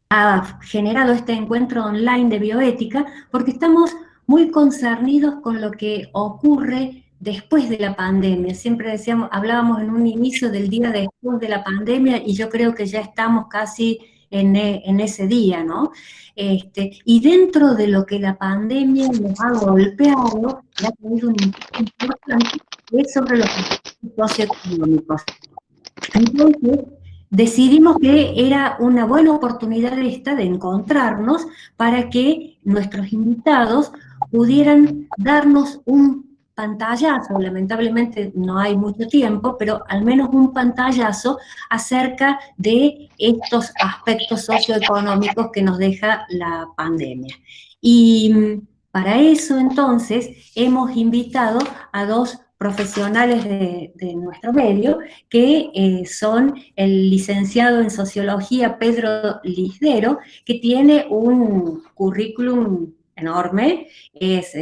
ha generado este encuentro online de bioética, porque estamos muy concernidos con lo que ocurre después de la pandemia. Siempre decíamos, hablábamos en un inicio del día después de la pandemia, y yo creo que ya estamos casi en ese día, ¿no? Y dentro de lo que la pandemia nos ha golpeado, ha tenido un impacto importante, es sobre los aspectos socioeconómicos. Entonces, decidimos que era una buena oportunidad esta de encontrarnos para que nuestros invitados pudieran darnos un pantallazo. Lamentablemente no hay mucho tiempo, pero al menos un pantallazo acerca de estos aspectos socioeconómicos que nos deja la pandemia. Y para eso entonces hemos invitado a dos profesionales de nuestro medio, que son el licenciado en Sociología Pedro Lisdero, que tiene un currículum enorme, es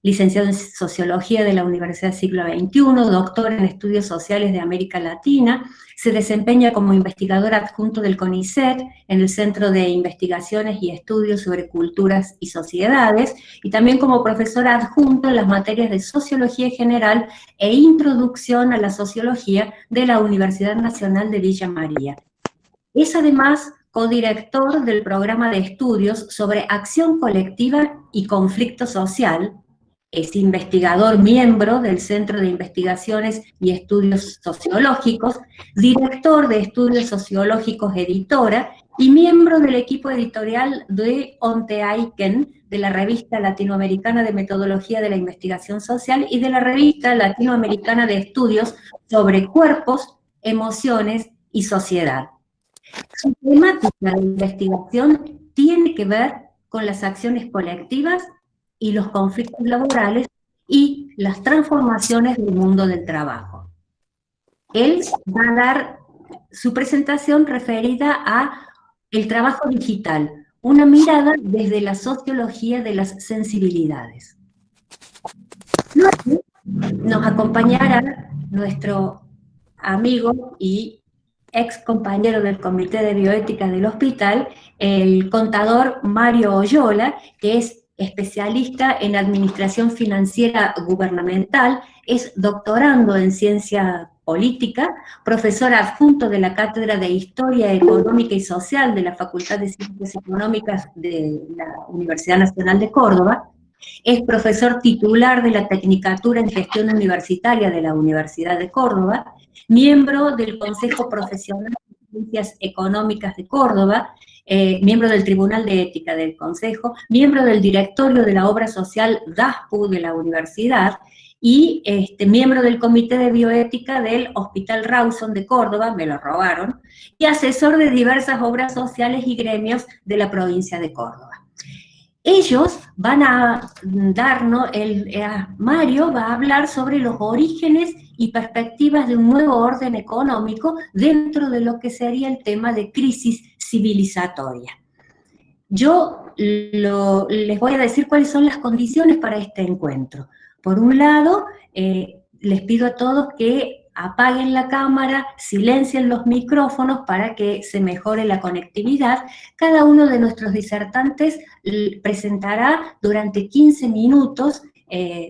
licenciado en Sociología de la Universidad Siglo XXI, doctor en Estudios Sociales de América Latina, se desempeña como investigador adjunto del CONICET en el Centro de Investigaciones y Estudios sobre Culturas y Sociedades, y también como profesor adjunto en las materias de Sociología General e Introducción a la Sociología de la Universidad Nacional de Villa María. Es además codirector del programa de estudios sobre acción colectiva y conflicto social. Es investigador miembro del Centro de Investigaciones y Estudios Sociológicos, director de Estudios Sociológicos Editora y miembro del equipo editorial de Onteaiken, de la Revista Latinoamericana de Metodología de la Investigación Social y de la Revista Latinoamericana de Estudios sobre Cuerpos, Emociones y Sociedad. Su temática de investigación tiene que ver con las acciones colectivas y los conflictos laborales y las transformaciones del mundo del trabajo. Él va a dar su presentación referida a el trabajo digital, una mirada desde la sociología de las sensibilidades. Luego nos acompañará nuestro amigo y ex compañero del Comité de Bioética del hospital, el contador Mario Oyola, que es especialista en administración financiera gubernamental, es doctorando en ciencia política, profesor adjunto de la Cátedra de Historia Económica y Social de la Facultad de Ciencias Económicas de la Universidad Nacional de Córdoba, es profesor titular de la Tecnicatura en Gestión Universitaria de la Universidad de Córdoba, miembro del Consejo Profesional de Ciencias Económicas de Córdoba, miembro del Tribunal de Ética del Consejo, miembro del Directorio de la Obra Social DASPU de la Universidad y miembro del Comité de Bioética del Hospital Rawson de Córdoba, me lo robaron, y asesor de diversas obras sociales y gremios de la provincia de Córdoba. Ellos van a darnos, Mario va a hablar sobre los orígenes y perspectivas de un nuevo orden económico dentro de lo que sería el tema de crisis civilizatoria. Yo les voy a decir cuáles son las condiciones para este encuentro. Por un lado, les pido a todos que apaguen la cámara, silencien los micrófonos para que se mejore la conectividad. Cada uno de nuestros disertantes presentará durante 15 minutos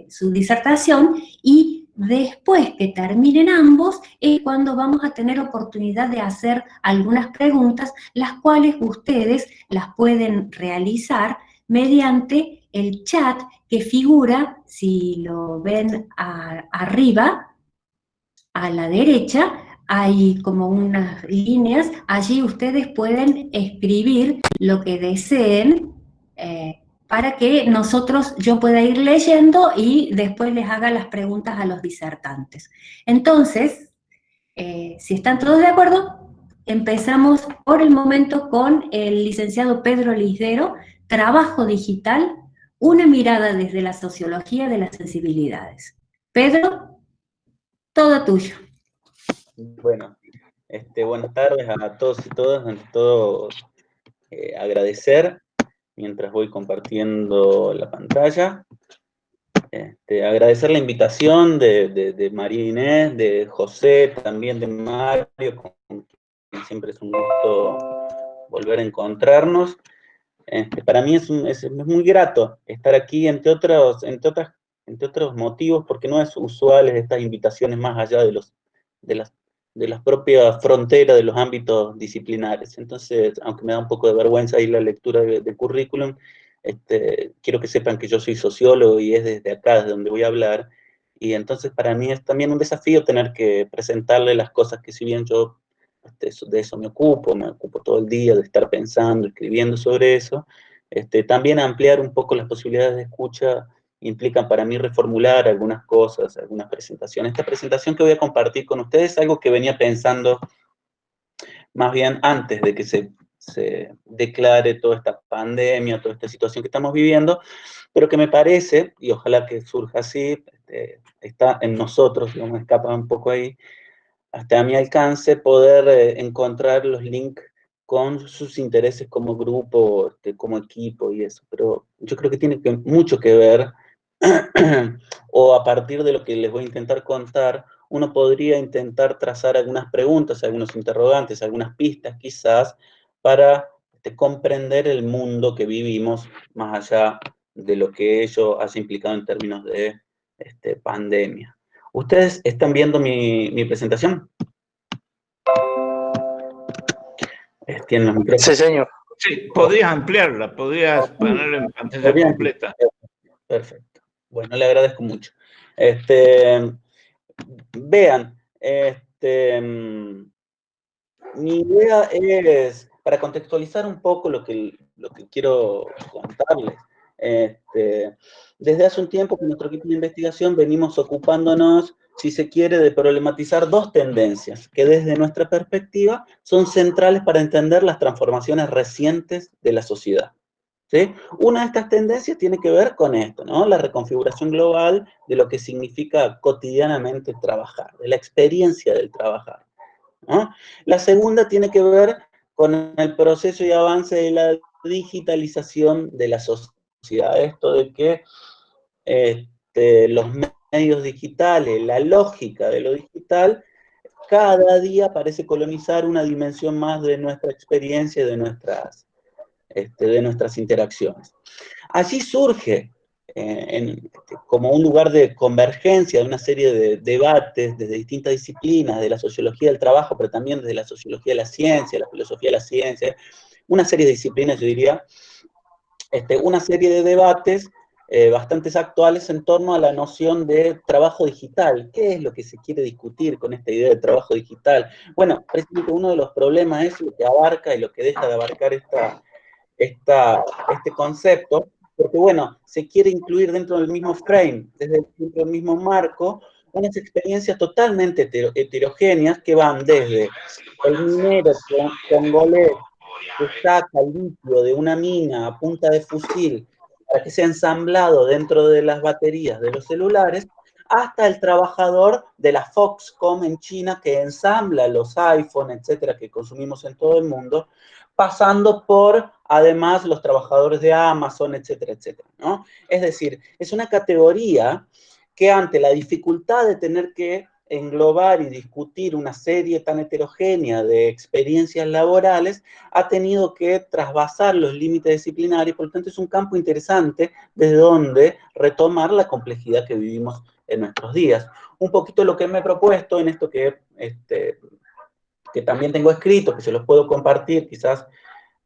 su disertación, y después que terminen ambos es cuando vamos a tener oportunidad de hacer algunas preguntas, las cuales ustedes las pueden realizar mediante el chat que figura, si lo ven arriba, a la derecha, hay como unas líneas, allí ustedes pueden escribir lo que deseen para que yo pueda ir leyendo y después les haga las preguntas a los disertantes. Entonces, si están todos de acuerdo, empezamos por el momento con el licenciado Pedro Lisdero, Trabajo Digital, una mirada desde la sociología de las sensibilidades. Pedro, todo tuyo. Bueno, buenas tardes a todos y todas. Ante todo, agradecer mientras voy compartiendo la pantalla. Agradecer la invitación de María Inés, de José, también de Mario, con quien siempre es un gusto volver a encontrarnos. Para mí es muy grato estar aquí, entre otros motivos, porque no es usual estas invitaciones más allá de las propias fronteras de los ámbitos disciplinares. Entonces, aunque me da un poco de vergüenza ahí la lectura de currículum, quiero que sepan que yo soy sociólogo y es desde acá, desde donde voy a hablar, y entonces para mí es también un desafío tener que presentarle las cosas que, si bien yo de eso me ocupo todo el día, de estar pensando, escribiendo sobre eso, también ampliar un poco las posibilidades de escucha implican para mí reformular algunas cosas, algunas presentaciones. Esta presentación que voy a compartir con ustedes es algo que venía pensando más bien antes de que se declare toda esta pandemia, toda esta situación que estamos viviendo, pero que me parece, y ojalá que surja así, está en nosotros, digamos, escapa un poco ahí, hasta a mi alcance, poder encontrar los links con sus intereses como grupo, como equipo y eso. Pero yo creo que tiene mucho que ver, o a partir de lo que les voy a intentar contar, uno podría intentar trazar algunas preguntas, algunos interrogantes, algunas pistas quizás, para comprender el mundo que vivimos, más allá de lo que ello haya implicado en términos de pandemia. ¿Ustedes están viendo mi presentación? Tienen los micrófonos. Sí, señor. Sí, podrías ampliarla, podrías ponerla en pantalla completa. Perfecto. Bueno, le agradezco mucho. Vean, mi idea es, para contextualizar un poco lo que quiero contarles, desde hace un tiempo con nuestro equipo de investigación venimos ocupándonos, si se quiere, de problematizar dos tendencias que desde nuestra perspectiva son centrales para entender las transformaciones recientes de la sociedad. ¿Sí? Una de estas tendencias tiene que ver con esto, ¿no? La reconfiguración global de lo que significa cotidianamente trabajar, de la experiencia del trabajar, ¿no? La segunda tiene que ver con el proceso y avance de la digitalización de la sociedad. Esto de que los medios digitales, la lógica de lo digital, cada día parece colonizar una dimensión más de nuestra experiencia y de nuestras interacciones. Allí surge como un lugar de convergencia de una serie de debates desde distintas disciplinas, de la sociología del trabajo, pero también desde la sociología de la ciencia, la filosofía de la ciencia, una serie de disciplinas, yo diría, una serie de debates bastante actuales en torno a la noción de trabajo digital. ¿Qué es lo que se quiere discutir con esta idea de trabajo digital? Bueno, precisamente uno de los problemas es lo que abarca y lo que deja de abarcar este concepto, porque bueno, se quiere incluir dentro del mismo frame, dentro del mismo marco, unas experiencias totalmente heterogéneas que van desde el minero congolés que saca litio de una mina a punta de fusil para que sea ensamblado dentro de las baterías de los celulares, hasta el trabajador de la Foxconn en China que ensambla los iPhone, etcétera, que consumimos en todo el mundo, pasando por, además, los trabajadores de Amazon, etcétera, etcétera, ¿no? Es decir, es una categoría que ante la dificultad de tener que englobar y discutir una serie tan heterogénea de experiencias laborales, ha tenido que trasvasar los límites disciplinarios, por lo tanto es un campo interesante desde donde retomar la complejidad que vivimos en nuestros días. Un poquito lo que me he propuesto en esto que también tengo escrito, que se los puedo compartir, quizás,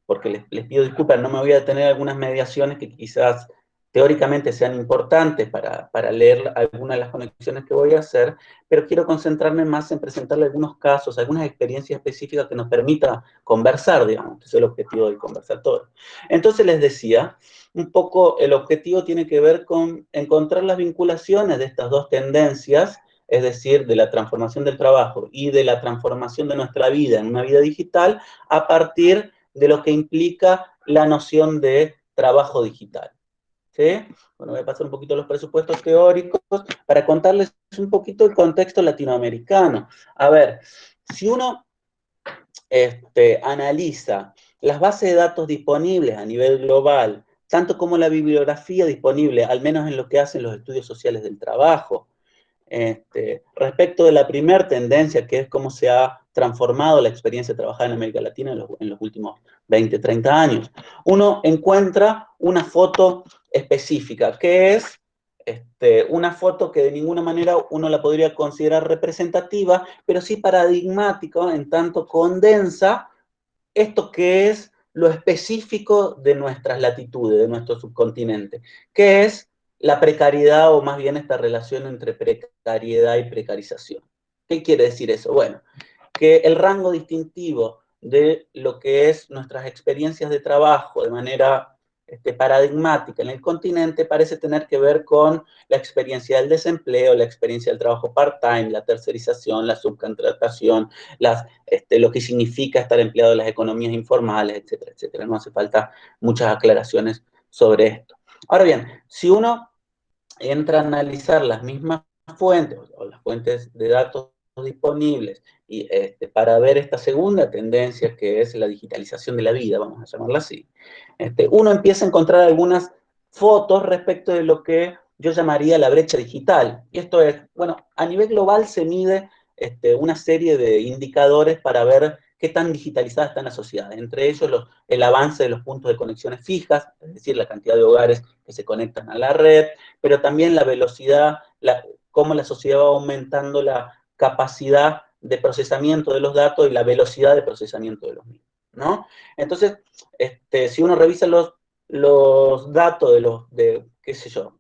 porque les pido disculpas, no me voy a detener algunas mediaciones que quizás teóricamente sean importantes para leer algunas de las conexiones que voy a hacer, pero quiero concentrarme más en presentarle algunos casos, algunas experiencias específicas que nos permita conversar, digamos, que es el objetivo del conversatorio. Entonces les decía, un poco el objetivo tiene que ver con encontrar las vinculaciones de estas dos tendencias, es decir, de la transformación del trabajo y de la transformación de nuestra vida en una vida digital, a partir de lo que implica la noción de trabajo digital. ¿Sí? Bueno, voy a pasar un poquito los presupuestos teóricos para contarles un poquito el contexto latinoamericano. A ver, si uno analiza las bases de datos disponibles a nivel global, tanto como la bibliografía disponible, al menos en lo que hacen los estudios sociales del trabajo, respecto de la primera tendencia, que es cómo se ha transformado la experiencia de trabajar en América Latina en los últimos 20, 30 años. Uno encuentra una foto específica, que es una foto que de ninguna manera uno la podría considerar representativa, pero sí paradigmática, en tanto condensa esto que es lo específico de nuestras latitudes, de nuestro subcontinente, que es la precariedad, o más bien esta relación entre precariedad y precarización. ¿Qué quiere decir eso? Bueno, que el rango distintivo de lo que es nuestras experiencias de trabajo de manera paradigmática en el continente parece tener que ver con la experiencia del desempleo, la experiencia del trabajo part-time, la tercerización, la subcontratación, lo que significa estar empleado en las economías informales, etcétera, etcétera. No hace falta muchas aclaraciones sobre esto. Ahora bien, si uno entra a analizar las mismas fuentes o las fuentes de datos disponibles y para ver esta segunda tendencia que es la digitalización de la vida, vamos a llamarla así, uno empieza a encontrar algunas fotos respecto de lo que yo llamaría la brecha digital. Y esto es, bueno, a nivel global se mide una serie de indicadores para ver qué tan digitalizadas están las sociedades, entre ellos el avance de los puntos de conexiones fijas, es decir, la cantidad de hogares que se conectan a la red, pero también la velocidad, cómo la sociedad va aumentando la capacidad de procesamiento de los datos y la velocidad de procesamiento de los mismos, ¿no? Entonces, si uno revisa los datos qué sé yo,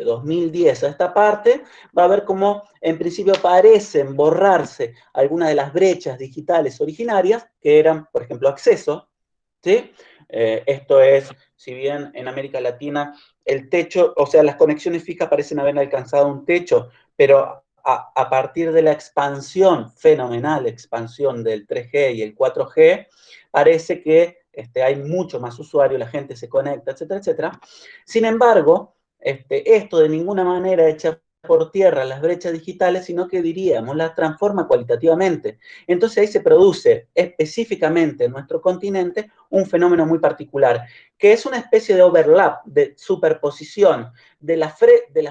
2010 a esta parte, va a ver cómo en principio parecen borrarse algunas de las brechas digitales originarias, que eran, por ejemplo, acceso, ¿sí? Esto es, si bien en América Latina el techo, o sea, las conexiones fijas parecen haber alcanzado un techo, pero a partir de la expansión, fenomenal expansión del 3G y el 4G, parece que hay mucho más usuarios, la gente se conecta, etcétera, etcétera. Sin embargo, esto de ninguna manera echa por tierra las brechas digitales, sino que diríamos, las transforma cualitativamente. Entonces ahí se produce específicamente en nuestro continente un fenómeno muy particular, que es una especie de overlap, de superposición de las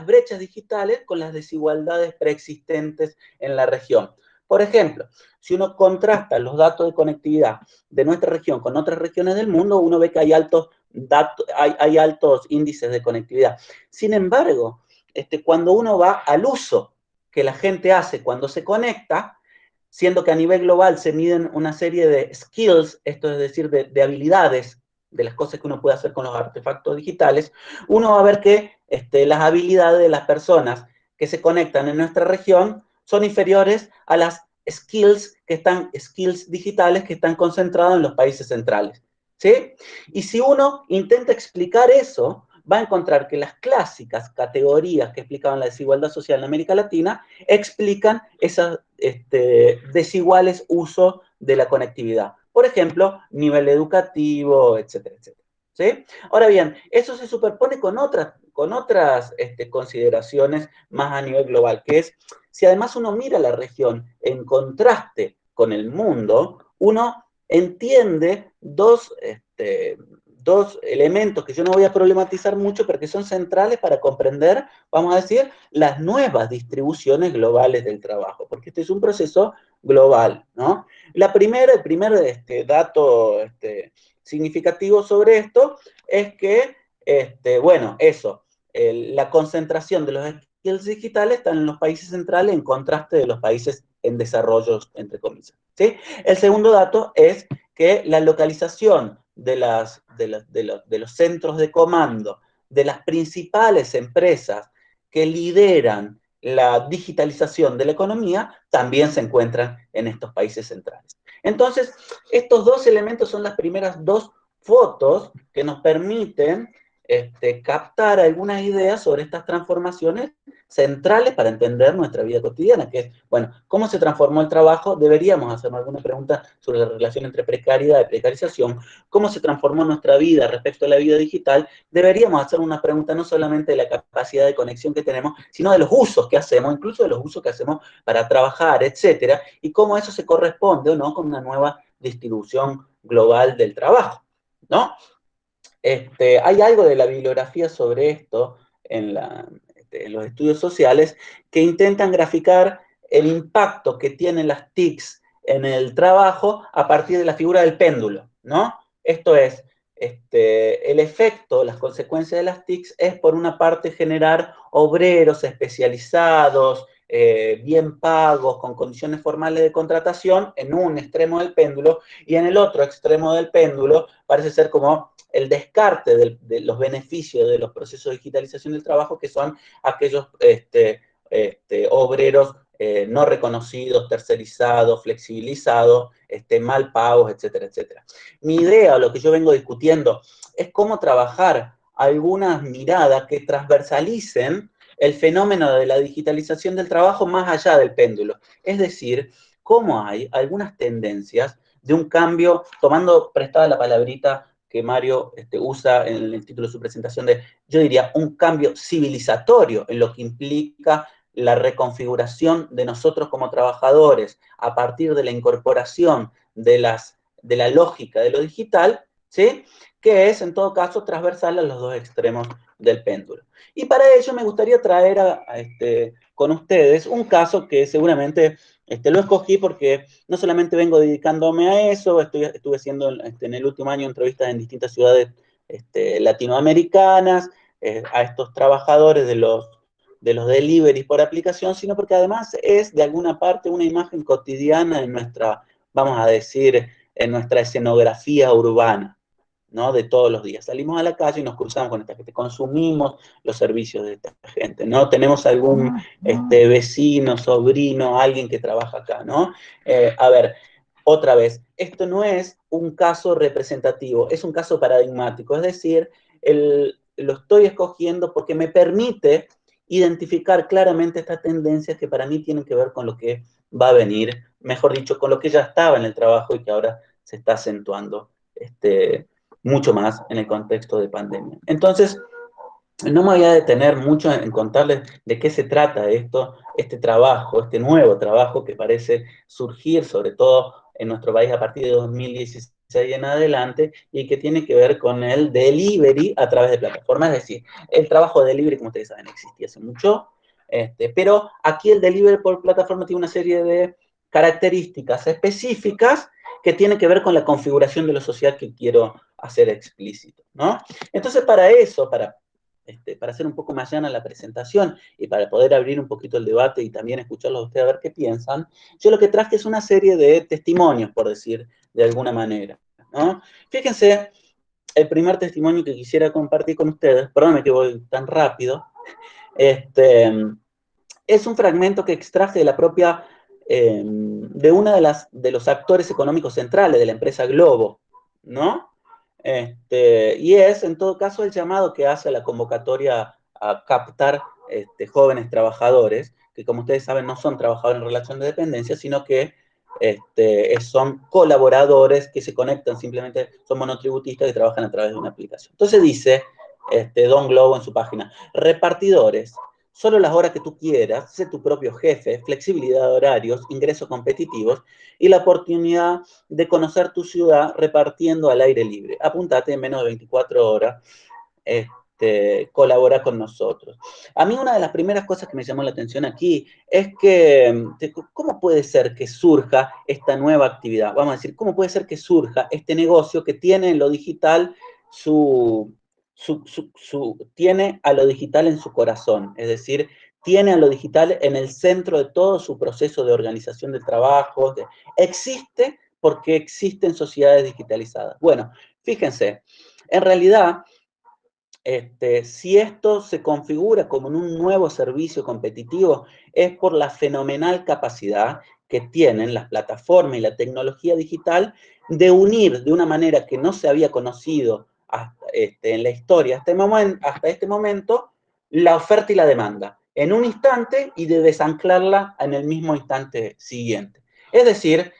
brechas digitales con las desigualdades preexistentes en la región. Por ejemplo, si uno contrasta los datos de conectividad de nuestra región con otras regiones del mundo, uno ve que hay altos índices de conectividad. Sin embargo, cuando uno va al uso que la gente hace cuando se conecta, siendo que a nivel global se miden una serie de skills, esto es decir, de habilidades, de las cosas que uno puede hacer con los artefactos digitales, uno va a ver que las habilidades de las personas que se conectan en nuestra región son inferiores a las skills digitales que están concentradas en los países centrales, ¿sí? Y si uno intenta explicar eso, va a encontrar que las clásicas categorías que explicaban la desigualdad social en América Latina explican esos desiguales usos de la conectividad. Por ejemplo, nivel educativo, etcétera, etcétera. ¿Sí? Ahora bien, eso se superpone con otras consideraciones más a nivel global, que es, si además uno mira la región en contraste con el mundo, uno entiende dos elementos que yo no voy a problematizar mucho, pero que son centrales para comprender, vamos a decir, las nuevas distribuciones globales del trabajo, porque este es un proceso global, ¿no? El primer dato significativo sobre esto es que, bueno, eso, la concentración de los skills digitales están en los países centrales en contraste de los países en desarrollo, entre comillas, ¿sí? El segundo dato es que la localización de los centros de comando de las principales empresas que lideran la digitalización de la economía también se encuentran en estos países centrales. Entonces, estos dos elementos son las primeras dos fotos que nos permiten captar algunas ideas sobre estas transformaciones centrales para entender nuestra vida cotidiana, que es, bueno, ¿cómo se transformó el trabajo? Deberíamos hacernos alguna pregunta sobre la relación entre precariedad y precarización. ¿Cómo se transformó nuestra vida respecto a la vida digital? Deberíamos hacer una pregunta no solamente de la capacidad de conexión que tenemos, sino de los usos que hacemos, incluso de los usos que hacemos para trabajar, etcétera, y cómo eso se corresponde o no con una nueva distribución global del trabajo, ¿no? Hay algo de la bibliografía sobre esto en los estudios sociales, que intentan graficar el impacto que tienen las TICs en el trabajo a partir de la figura del péndulo, ¿no? Esto es, el efecto, las consecuencias de las TICs es, por una parte, generar obreros especializados, bien pagos, con condiciones formales de contratación, en un extremo del péndulo, y en el otro extremo del péndulo parece ser como el descarte de los beneficios de los procesos de digitalización del trabajo, que son aquellos obreros no reconocidos, tercerizados, flexibilizados, mal pagos, etcétera, etcétera. Mi idea, o lo que yo vengo discutiendo, es cómo trabajar algunas miradas que transversalicen el fenómeno de la digitalización del trabajo más allá del péndulo. Es decir, cómo hay algunas tendencias de un cambio, tomando prestada la palabrita que Mario usa en el título de su presentación, yo diría, un cambio civilizatorio en lo que implica la reconfiguración de nosotros como trabajadores a partir de la incorporación de la lógica de lo digital, ¿sí? Que es, en todo caso, transversal a los dos extremos del péndulo. Y para ello me gustaría traer con ustedes un caso que seguramente lo escogí porque no solamente vengo dedicándome a eso, estuve haciendo en el último año entrevistas en distintas ciudades latinoamericanas, a estos trabajadores de los deliveries por aplicación, sino porque además es de alguna parte una imagen cotidiana en nuestra, vamos a decir, en nuestra escenografía urbana, ¿no? De todos los días. Salimos a la calle y nos cruzamos con esta gente, consumimos los servicios de esta gente, ¿no? Tenemos algún vecino, sobrino, alguien que trabaja acá, ¿no? A ver, otra vez, esto no es un caso representativo, es un caso paradigmático, es decir, lo estoy escogiendo porque me permite identificar claramente estas tendencias que para mí tienen que ver con lo que va a venir, mejor dicho, con lo que ya estaba en el trabajo y que ahora se está acentuando mucho más en el contexto de pandemia. Entonces, no me voy a detener mucho en contarles de qué se trata este trabajo, este nuevo trabajo que parece surgir, sobre todo en nuestro país a partir de 2016 en adelante, y que tiene que ver con el delivery a través de plataformas. Es decir, el trabajo de delivery, como ustedes saben, existía hace mucho, pero aquí el delivery por plataforma tiene una serie de características específicas que tienen que ver con la configuración de lo social que quiero hacer explícito, ¿no? Entonces, para eso, para hacer un poco más llana la presentación y para poder abrir un poquito el debate y también escucharlos a ustedes a ver qué piensan, yo lo que traje es una serie de testimonios, por decir de alguna manera, ¿no? Fíjense, el primer testimonio que quisiera compartir con ustedes, perdóname que voy tan rápido, es un fragmento que extraje de la propia, de uno de los actores económicos centrales de la empresa Globo, ¿no? Y es, en todo caso, el llamado que hace a la convocatoria a captar jóvenes trabajadores, que como ustedes saben no son trabajadores en relación de dependencia, sino que son colaboradores que se conectan, simplemente son monotributistas que trabajan a través de una aplicación. Entonces dice Don Globo en su página, repartidores, solo las horas que tú quieras, sé tu propio jefe, flexibilidad de horarios, ingresos competitivos y la oportunidad de conocer tu ciudad repartiendo al aire libre. Apúntate en menos de 24 horas, colabora con nosotros. A mí una de las primeras cosas que me llamó la atención aquí es que, ¿cómo puede ser que surja esta nueva actividad? Vamos a decir, ¿cómo puede ser que surja este negocio que tiene en lo digital tiene a lo digital en su corazón? Es decir, tiene a lo digital en el centro de todo su proceso de organización del trabajo. Existe porque existen sociedades digitalizadas. Bueno, fíjense, en realidad, si esto se configura como un nuevo servicio competitivo, es por la fenomenal capacidad que tienen las plataformas y la tecnología digital de unir de una manera que no se había conocido en la historia hasta este momento la oferta y la demanda en un instante y de desanclarla en el mismo instante siguiente. Es decir,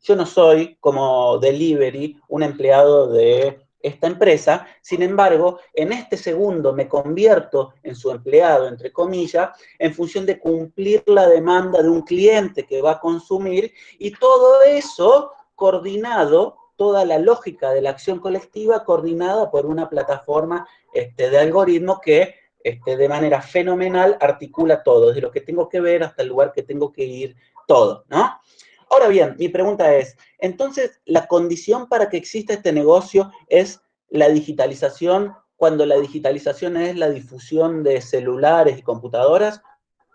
yo no soy como delivery un empleado de esta empresa, sin embargo, en este segundo me convierto en su empleado, entre comillas, en función de cumplir la demanda de un cliente que va a consumir, y todo eso coordinado, toda la lógica de la acción colectiva coordinada por una plataforma de algoritmos que de manera fenomenal articula todo, desde lo que tengo que ver hasta el lugar que tengo que ir, todo, ¿no? Ahora bien, mi pregunta es, entonces, ¿la condición para que exista este negocio es la digitalización, cuando la digitalización es la difusión de celulares y computadoras?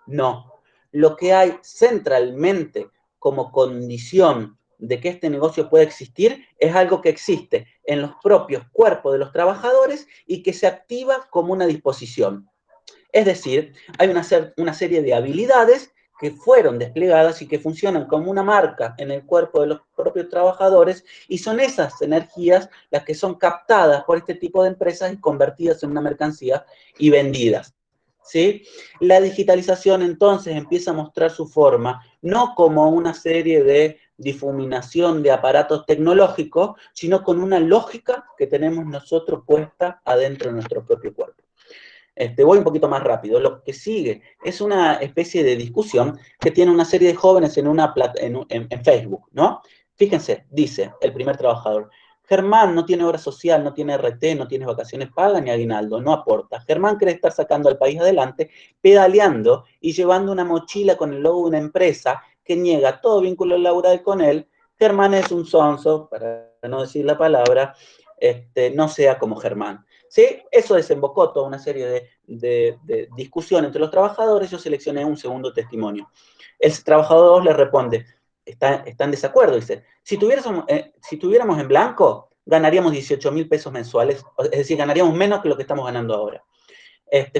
No. Lo que hay centralmente como condición de que este negocio pueda existir es algo que existe en los propios cuerpos de los trabajadores y que se activa como una disposición. Es decir, hay una serie de habilidades que fueron desplegadas y que funcionan como una marca en el cuerpo de los propios trabajadores, y son esas energías las que son captadas por este tipo de empresas y convertidas en una mercancía y vendidas, ¿sí? La digitalización entonces empieza a mostrar su forma, no como una serie de difuminación de aparatos tecnológicos, sino con una lógica que tenemos nosotros puesta adentro de nuestro propio cuerpo. Voy un poquito más rápido. Lo que sigue es una especie de discusión que tiene una serie de jóvenes en Facebook, ¿no? Fíjense, dice el primer trabajador, Germán no tiene obra social, no tiene RT, no tiene vacaciones pagas ni aguinaldo, no aporta. Germán cree estar sacando al país adelante, pedaleando y llevando una mochila con el logo de una empresa que niega todo vínculo laboral con él. Germán es un sonso, para no decir la palabra, no sea como Germán. ¿Sí? Eso desembocó toda una serie de discusión entre los trabajadores. Yo seleccioné un segundo testimonio. El trabajador le responde, está en desacuerdo, dice, si tuviéramos en blanco, ganaríamos 18.000 pesos mensuales, es decir, ganaríamos menos que lo que estamos ganando ahora.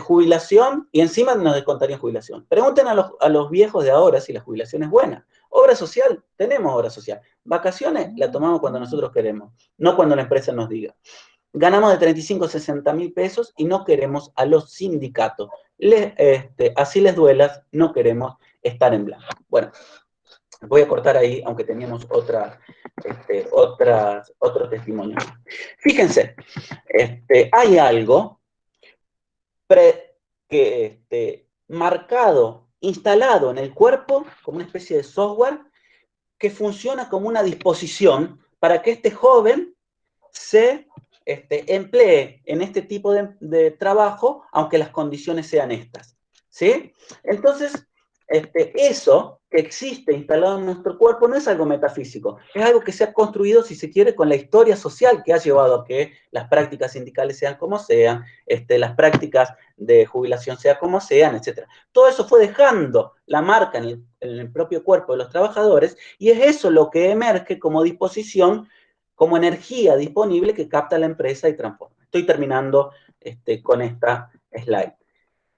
Jubilación, y encima nos descontarían jubilación. Pregunten a los viejos de ahora si la jubilación es buena. Obra social, tenemos obra social. Vacaciones, la tomamos cuando nosotros queremos, no cuando la empresa nos diga. Ganamos de 35 a 60 mil pesos y no queremos a los sindicatos. Así les duela, no queremos estar en blanco. Bueno, voy a cortar ahí, aunque teníamos otro testimonio. Fíjense, hay algo marcado, instalado en el cuerpo, como una especie de software, que funciona como una disposición para que este joven se emplee en este tipo de trabajo, aunque las condiciones sean estas, ¿sí? Entonces, eso que existe instalado en nuestro cuerpo no es algo metafísico, es algo que se ha construido, si se quiere, con la historia social que ha llevado a que las prácticas sindicales sean como sean, las prácticas de jubilación sean como sean, etc. Todo eso fue dejando la marca en el propio cuerpo de los trabajadores, y es eso lo que emerge como disposición, como energía disponible que capta la empresa y transforma. Estoy terminando con esta slide.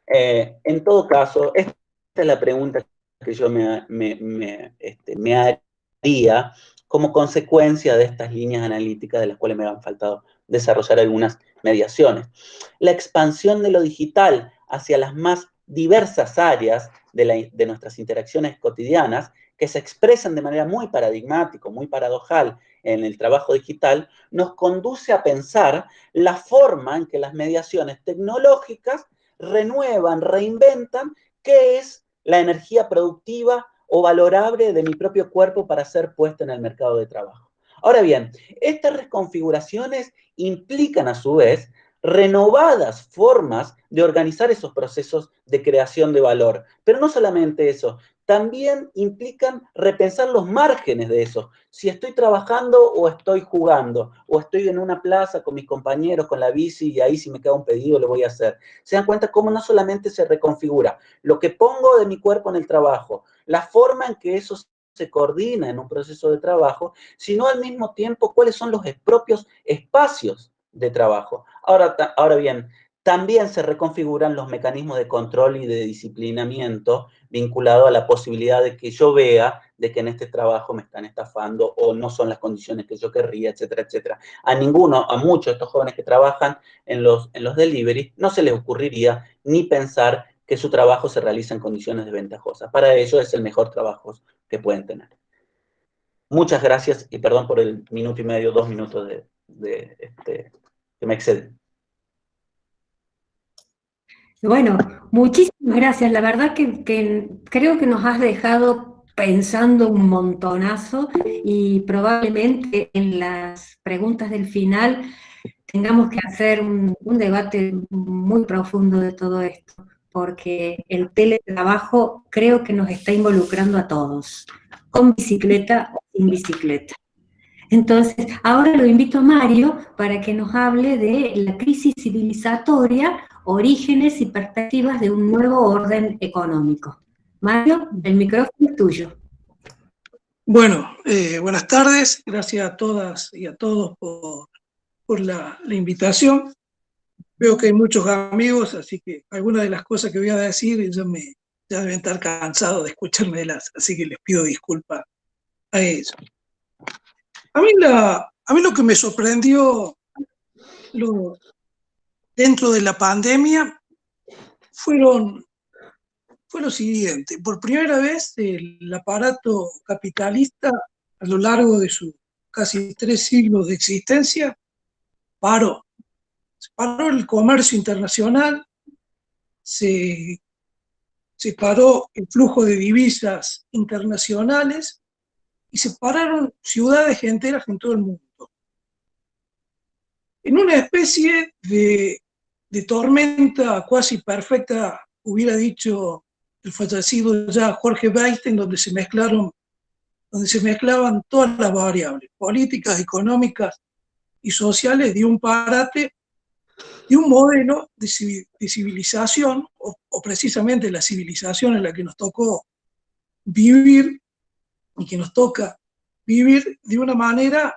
En todo caso, esta es la pregunta que yo me haría como consecuencia de estas líneas analíticas de las cuales me han faltado desarrollar algunas mediaciones. La expansión de lo digital hacia las más diversas áreas de nuestras interacciones cotidianas, que se expresan de manera muy paradigmática, muy paradojal en el trabajo digital, nos conduce a pensar la forma en que las mediaciones tecnológicas renuevan, reinventan qué es la energía productiva o valorable de mi propio cuerpo para ser puesta en el mercado de trabajo. Ahora bien, estas reconfiguraciones implican a su vez renovadas formas de organizar esos procesos de creación de valor. Pero no solamente eso, también implican repensar los márgenes de eso. Si estoy trabajando o estoy jugando, o estoy en una plaza con mis compañeros, con la bici, y ahí si me queda un pedido lo voy a hacer. Se dan cuenta cómo no solamente se reconfigura lo que pongo de mi cuerpo en el trabajo, la forma en que eso se coordina en un proceso de trabajo, sino al mismo tiempo cuáles son los propios espacios de trabajo. Ahora bien, también se reconfiguran los mecanismos de control y de disciplinamiento vinculado a la posibilidad de que yo vea de que en este trabajo me están estafando o no son las condiciones que yo querría, etcétera, etcétera. A muchos de estos jóvenes que trabajan en los delivery, no se les ocurriría ni pensar que su trabajo se realiza en condiciones desventajosas. Para ellos es el mejor trabajo que pueden tener. Muchas gracias y perdón por el minuto y medio, 2 minutos que me exceden. Bueno, muchísimas gracias. La verdad que creo que nos has dejado pensando un montonazo y probablemente en las preguntas del final tengamos que hacer un debate muy profundo de todo esto, porque el teletrabajo creo que nos está involucrando a todos, con bicicleta o sin bicicleta. Entonces, ahora lo invito a Mario para que nos hable de la crisis civilizatoria, orígenes y perspectivas de un nuevo orden económico. Mario, el micrófono es tuyo. Bueno, buenas tardes, gracias a todas y a todos por la invitación. Veo que hay muchos amigos, así que algunas de las cosas que voy a decir ya deben estar cansados de escucharme así que les pido disculpas a ellos. A mí lo que me sorprendió dentro de la pandemia fue lo siguiente. Por primera vez el aparato capitalista, a lo largo de sus casi 3 siglos de existencia, paró el comercio internacional, se paró el flujo de divisas internacionales y se pararon ciudades enteras en todo el mundo. En una especie de tormenta cuasi perfecta, hubiera dicho el fallecido ya Jorge Weinstein, donde se mezclaban todas las variables políticas, económicas y sociales de un parate, de un modelo de civilización, o precisamente la civilización en la que nos tocó vivir y que nos toca vivir de una manera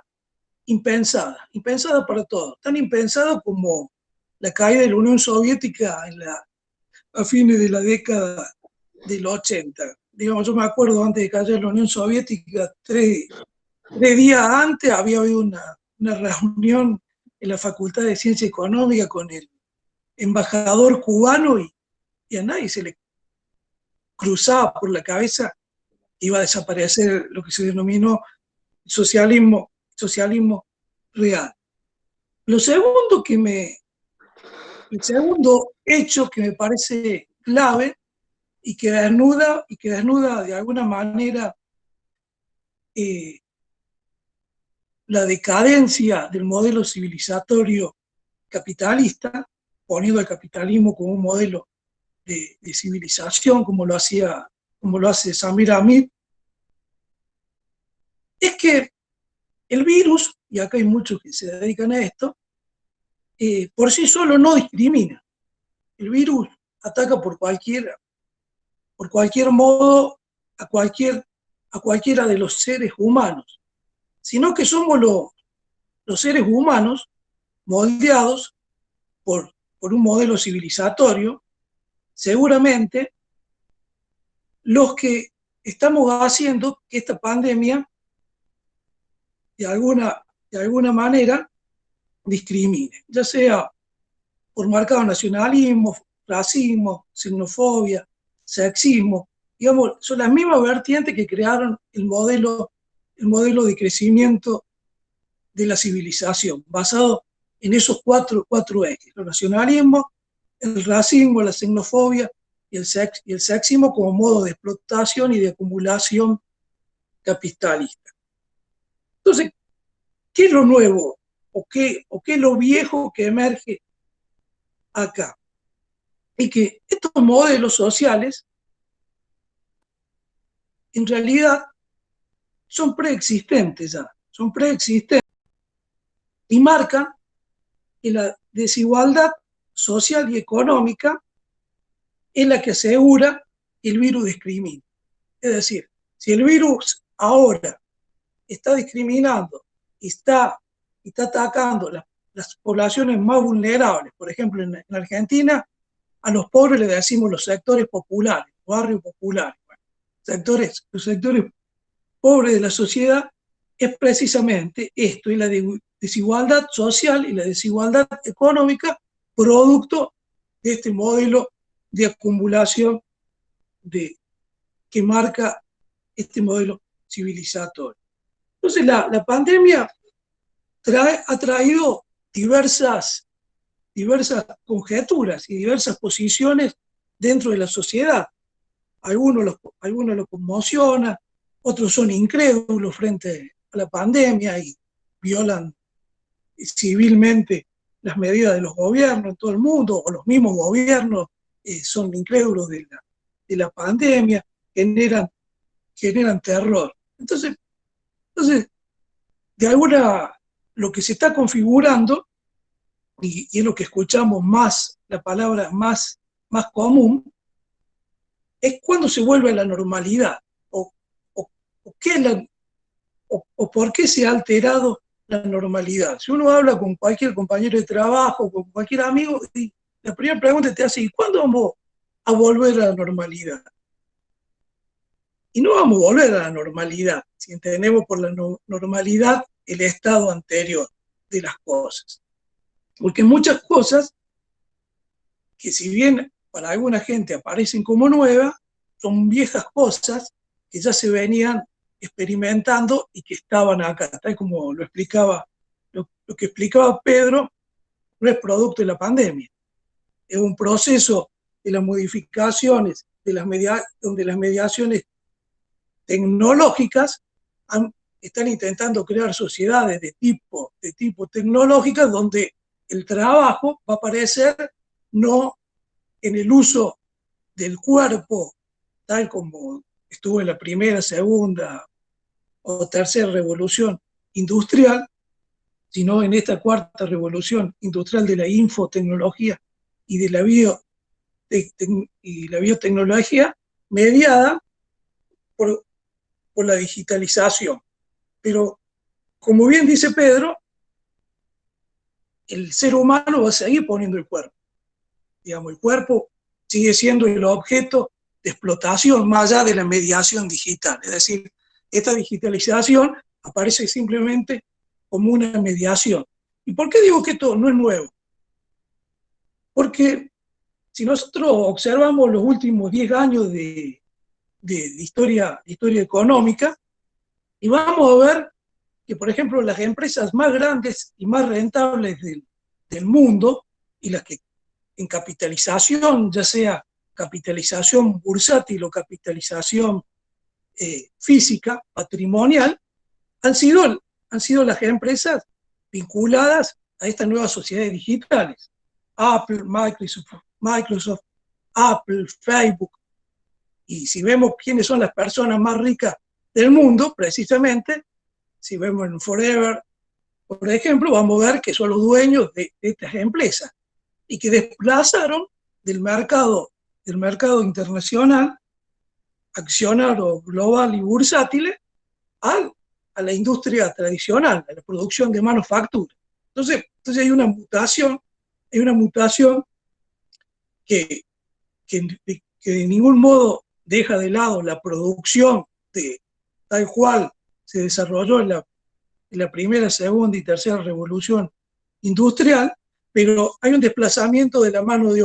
impensada para todos, tan impensada como la caída de la Unión Soviética a fines de la década del 80. Digamos, yo me acuerdo antes de caer la Unión Soviética, 3 días antes había habido una reunión en la Facultad de Ciencia Económica con el embajador cubano y a nadie se le cruzaba por la cabeza que iba a desaparecer lo que se denominó socialismo real. El segundo hecho que me parece clave y que desnuda de alguna manera la decadencia del modelo civilizatorio capitalista, poniendo al capitalismo como un modelo de civilización, como lo hace Samir Hamid, es que el virus, y acá hay muchos que se dedican a esto, por sí solo no discrimina. El virus ataca por cualquier modo a cualquiera de los seres humanos, sino que somos los seres humanos moldeados por un modelo civilizatorio, seguramente los que estamos haciendo que esta pandemia de alguna manera discrimine, ya sea por marcado nacionalismo, racismo, xenofobia, sexismo. Digamos, son las mismas vertientes que crearon el modelo de crecimiento de la civilización, basado en esos cuatro ejes: el nacionalismo, el racismo, la xenofobia y el sexismo como modo de explotación y de acumulación capitalista. Entonces, ¿qué es lo nuevo o qué es lo viejo que emerge acá? Y que estos modelos sociales en realidad son preexistentes y marcan que la desigualdad social y económica es la que asegura que el virus discrimina. Es decir, si el virus ahora está discriminando y está atacando las poblaciones más vulnerables, por ejemplo en Argentina, a los pobres le decimos los sectores populares, barrios populares. Los sectores pobres de la sociedad es precisamente esto, y la desigualdad social y la desigualdad económica producto de este modelo de acumulación que marca este modelo civilizatorio. Entonces la pandemia ha traído diversas conjeturas y diversas posiciones dentro de la sociedad. Algunos lo conmocionan, otros son incrédulos frente a la pandemia y violan civilmente las medidas de los gobiernos en todo el mundo, o los mismos gobiernos son incrédulos de la pandemia, generan terror. Entonces, de alguna, lo que se está configurando, y es lo que escuchamos más, la palabra más común, es cuando se vuelve a la normalidad, o por qué se ha alterado la normalidad. Si uno habla con cualquier compañero de trabajo, con cualquier amigo, y la primera pregunta te hace, ¿y cuándo vamos a volver a la normalidad? Y no vamos a volver a la normalidad si entendemos por la normalidad el estado anterior de las cosas. Porque muchas cosas, que si bien para alguna gente aparecen como nuevas, son viejas cosas que ya se venían experimentando y que estaban acá, tal como lo que explicaba Pedro, no es producto de la pandemia, es un proceso de las modificaciones, donde las mediaciones tecnológicas están intentando crear sociedades de tipo tecnológicas, donde el trabajo va a aparecer no en el uso del cuerpo, tal como estuvo en la primera, segunda o tercera revolución industrial, sino en esta cuarta revolución industrial de la infotecnología y de la biotecnología, mediada por la digitalización. Pero, como bien dice Pedro, el ser humano va a seguir poniendo el cuerpo. Digamos, el cuerpo sigue siendo el objeto de explotación más allá de la mediación digital. Es decir, esta digitalización aparece simplemente como una mediación. ¿Y por qué digo que esto no es nuevo? Porque si nosotros observamos los últimos 10 años de historia económica, y vamos a ver que, por ejemplo, las empresas más grandes y más rentables del mundo, y las que en capitalización, ya sea capitalización bursátil o capitalización física, patrimonial, han sido las empresas vinculadas a estas nuevas sociedades digitales. Apple, Microsoft, Apple, Facebook. Y si vemos quiénes son las personas más ricas del mundo, precisamente, si vemos en Forever, por ejemplo, vamos a ver que son los dueños de estas empresas y que desplazaron del mercado internacional, accionario global y bursátil, a la industria tradicional, a la producción de manufactura. Entonces hay una mutación que de ningún modo deja de lado la producción de tal cual se desarrolló en la primera, segunda y tercera revolución industrial, pero hay un desplazamiento de la mano de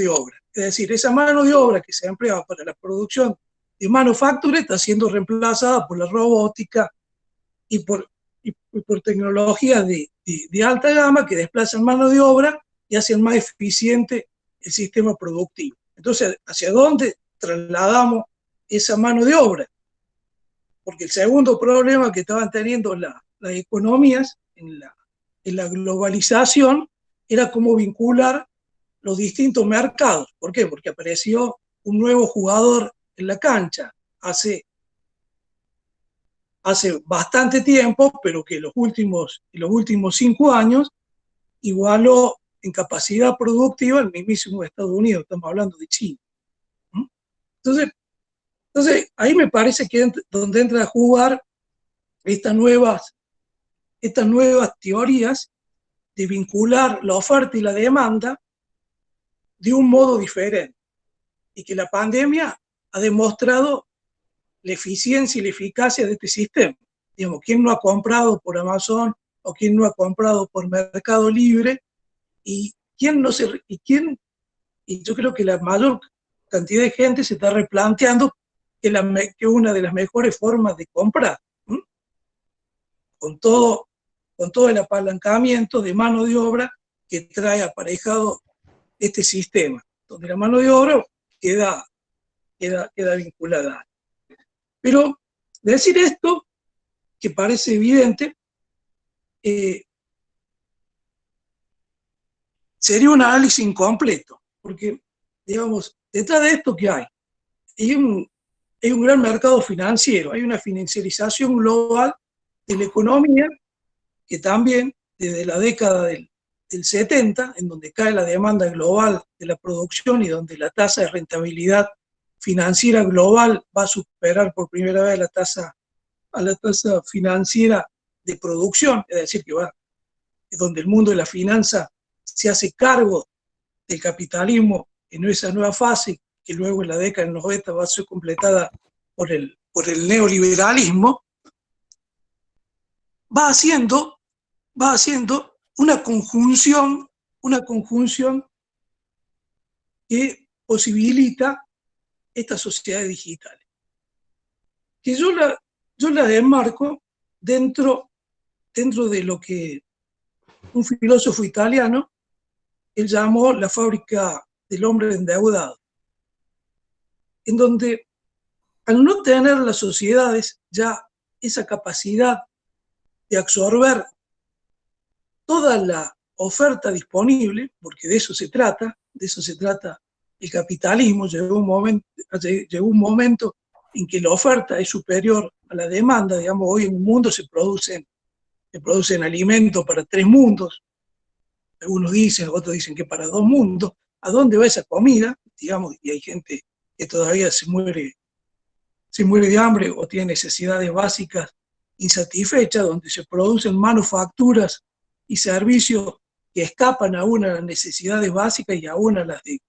obra. Es decir, esa mano de obra que se empleaba para la producción de manufactura está siendo reemplazada por la robótica y por tecnologías de alta gama que desplazan mano de obra y hacen más eficiente el sistema productivo. Entonces, ¿hacia dónde trasladamos esa mano de obra? Porque el segundo problema que estaban teniendo las economías en la globalización era cómo vincular los distintos mercados. ¿Por qué? Porque apareció un nuevo jugador en la cancha hace bastante tiempo, pero que en los últimos 5 años igualó en capacidad productiva el mismísimo Estados Unidos. Estamos hablando de China. Entonces ahí me parece que donde entra a jugar estas nuevas teorías de vincular la oferta y la demanda de un modo diferente, y que la pandemia ha demostrado la eficiencia y la eficacia de este sistema. Digamos, ¿quién no ha comprado por Amazon o quién no ha comprado por Mercado Libre? Y yo creo que la mayor cantidad de gente se está replanteando que una de las mejores formas de comprar, con todo el apalancamiento de mano de obra que trae aparejado este sistema, donde la mano de obra queda vinculada. Pero decir esto, que parece evidente, sería un análisis incompleto, porque, digamos, detrás de esto, ¿qué hay? Hay un gran mercado financiero, hay una financiarización global de la economía que también desde la década del 70, en donde cae la demanda global de la producción y donde la tasa de rentabilidad financiera global va a superar por primera vez a la tasa financiera de producción, es decir, es donde el mundo de la finanza se hace cargo del capitalismo en esa nueva fase, que luego en la década del 90 va a ser completada por el neoliberalismo, va haciendo una conjunción que posibilita estas sociedades digitales. Que yo la enmarco dentro de lo que un filósofo italiano, él llamó la fábrica del hombre endeudado, en donde al no tener las sociedades ya esa capacidad de absorber toda la oferta disponible, porque de eso se trata el capitalismo. Llegó un momento en que la oferta es superior a la demanda. Digamos, hoy en el mundo se producen alimentos para 3 mundos, algunos dicen, otros dicen que para 2 mundos. ¿A dónde va esa comida? Digamos, y hay gente que todavía se muere de hambre o tiene necesidades básicas insatisfechas, donde se producen manufacturas y servicios que escapan aún a las necesidades básicas y aún a las de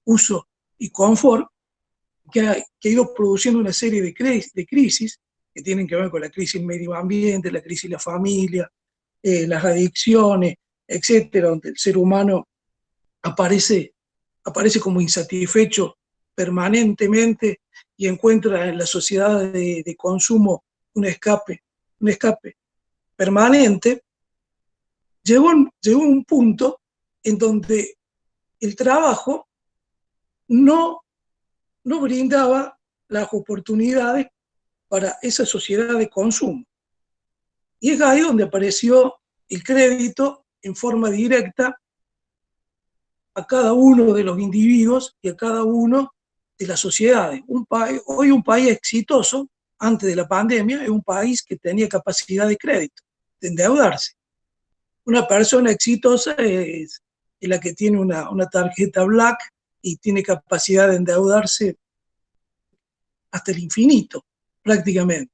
uso y confort, que ha ido produciendo una serie de crisis que tienen que ver con la crisis medio ambiente, la crisis de la familia, las adicciones, etcétera, donde el ser humano aparece como insatisfecho permanentemente y encuentra en la sociedad de consumo un escape permanente. Llegó un punto en donde el trabajo no brindaba las oportunidades para esa sociedad de consumo. Y es ahí donde apareció el crédito en forma directa a cada uno de los individuos y a cada uno de las sociedades. Hoy un país exitoso, antes de la pandemia, es un país que tenía capacidad de crédito, de endeudarse. Una persona exitosa es la que tiene una tarjeta Black y tiene capacidad de endeudarse hasta el infinito, prácticamente.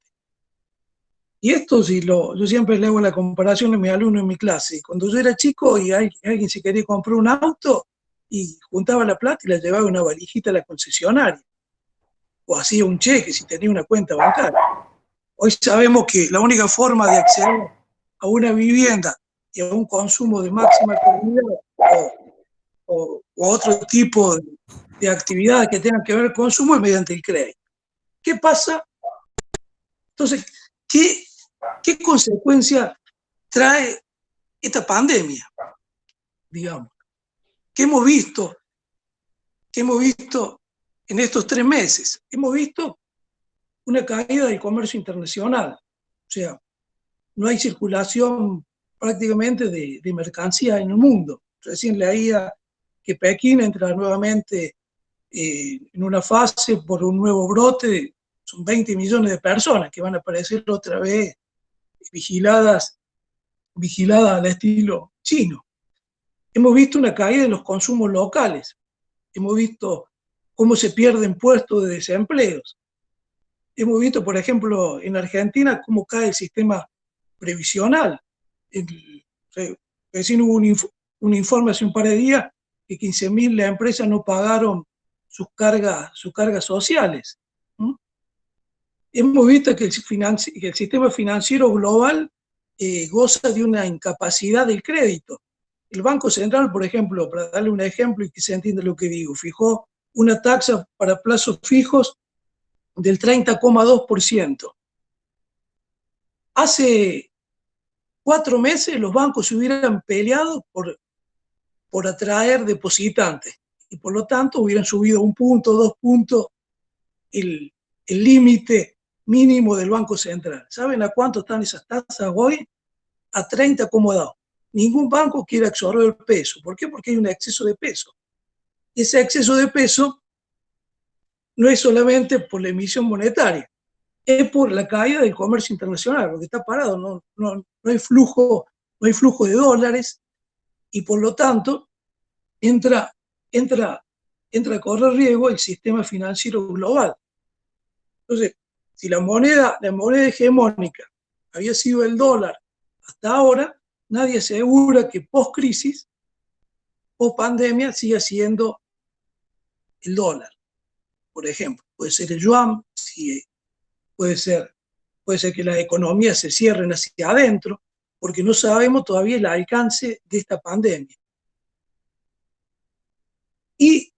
Y esto yo siempre le hago la comparación a mis alumnos en mi clase. Cuando yo era chico y alguien se quería comprar un auto y juntaba la plata y la llevaba en una valijita a la concesionaria. O hacía un cheque si tenía una cuenta bancaria. Hoy sabemos que la única forma de acceder a una vivienda y a un consumo de máxima calidad o otro tipo de actividades que tengan que ver con consumo es mediante el crédito. ¿Qué pasa? Entonces, ¿qué consecuencia trae esta pandemia? Digamos, ¿qué hemos visto en estos 3 meses? Hemos visto una caída del comercio internacional. O sea, no hay circulación prácticamente de mercancía en el mundo. Recién leía que Pekín entra nuevamente en una fase por un nuevo brote. Son 20 millones de personas que van a aparecer otra vez vigiladas al estilo chino. Hemos visto una caída de los consumos locales. Hemos visto cómo se pierden puestos de desempleos. Hemos visto, por ejemplo, en Argentina, cómo cae el sistema previsional. Recién hubo un informe hace un par de días que 15.000 empresas no pagaron sus cargas sociales. Hemos visto que el sistema financiero global goza de una incapacidad del crédito. El Banco Central, por ejemplo, para darle un ejemplo y que se entienda lo que digo, fijó una tasa para plazos fijos del 30,2%. Hace 4 meses los bancos se hubieran peleado por atraer depositantes y por lo tanto hubieran subido 1 punto, 2 puntos el límite mínimo del Banco Central. ¿Saben a cuánto están esas tasas hoy? A 30,2. ningún banco quiere absorber el peso. ¿Por qué? Porque hay un exceso de peso. Y ese exceso de peso no es solamente por la emisión monetaria, es por la caída del comercio internacional, porque está parado, no hay flujo de dólares, y por lo tanto entra a correr riesgo el sistema financiero global. Entonces, si la moneda hegemónica había sido el dólar hasta ahora, nadie asegura que post-crisis, post-pandemia, siga siendo el dólar. Por ejemplo, puede ser el yuan, puede ser que las economías se cierren hacia adentro, porque no sabemos todavía el alcance de esta pandemia. Y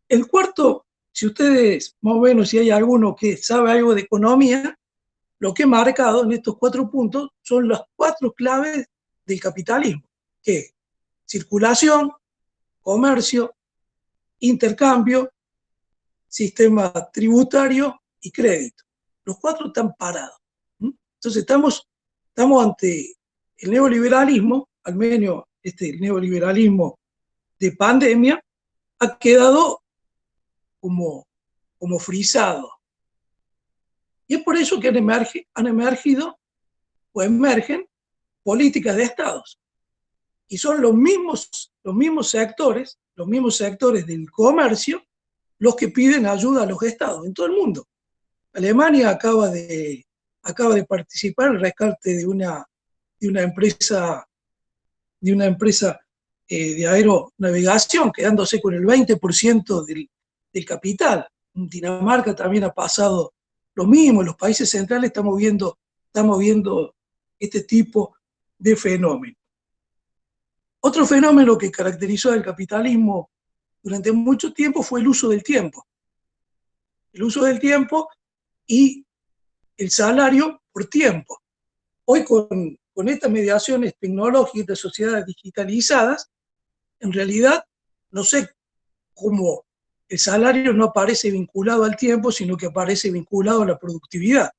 el cuarto, si ustedes, más o menos, si hay alguno que sabe algo de economía, lo que he marcado en estos 4 puntos son las 4 claves del capitalismo, que es circulación, comercio, intercambio, sistema tributario y crédito. Los 4 están parados. Entonces estamos ante el neoliberalismo, al menos el neoliberalismo de pandemia, ha quedado como frisado. Y es por eso que han emergido o emergen políticas de estados. Y son los mismos sectores del comercio, los que piden ayuda a los estados en todo el mundo. Alemania acaba de participar en el rescate de una empresa de aeronavegación, quedándose con el 20% del capital. En Dinamarca también ha pasado lo mismo. En los países centrales estamos viendo este tipo de fenómeno. Otro fenómeno que caracterizó al capitalismo durante mucho tiempo fue el uso del tiempo. El uso del tiempo y el salario por tiempo. Hoy con estas mediaciones tecnológicas de sociedades digitalizadas, en realidad no sé cómo el salario no aparece vinculado al tiempo, sino que aparece vinculado a la productividad.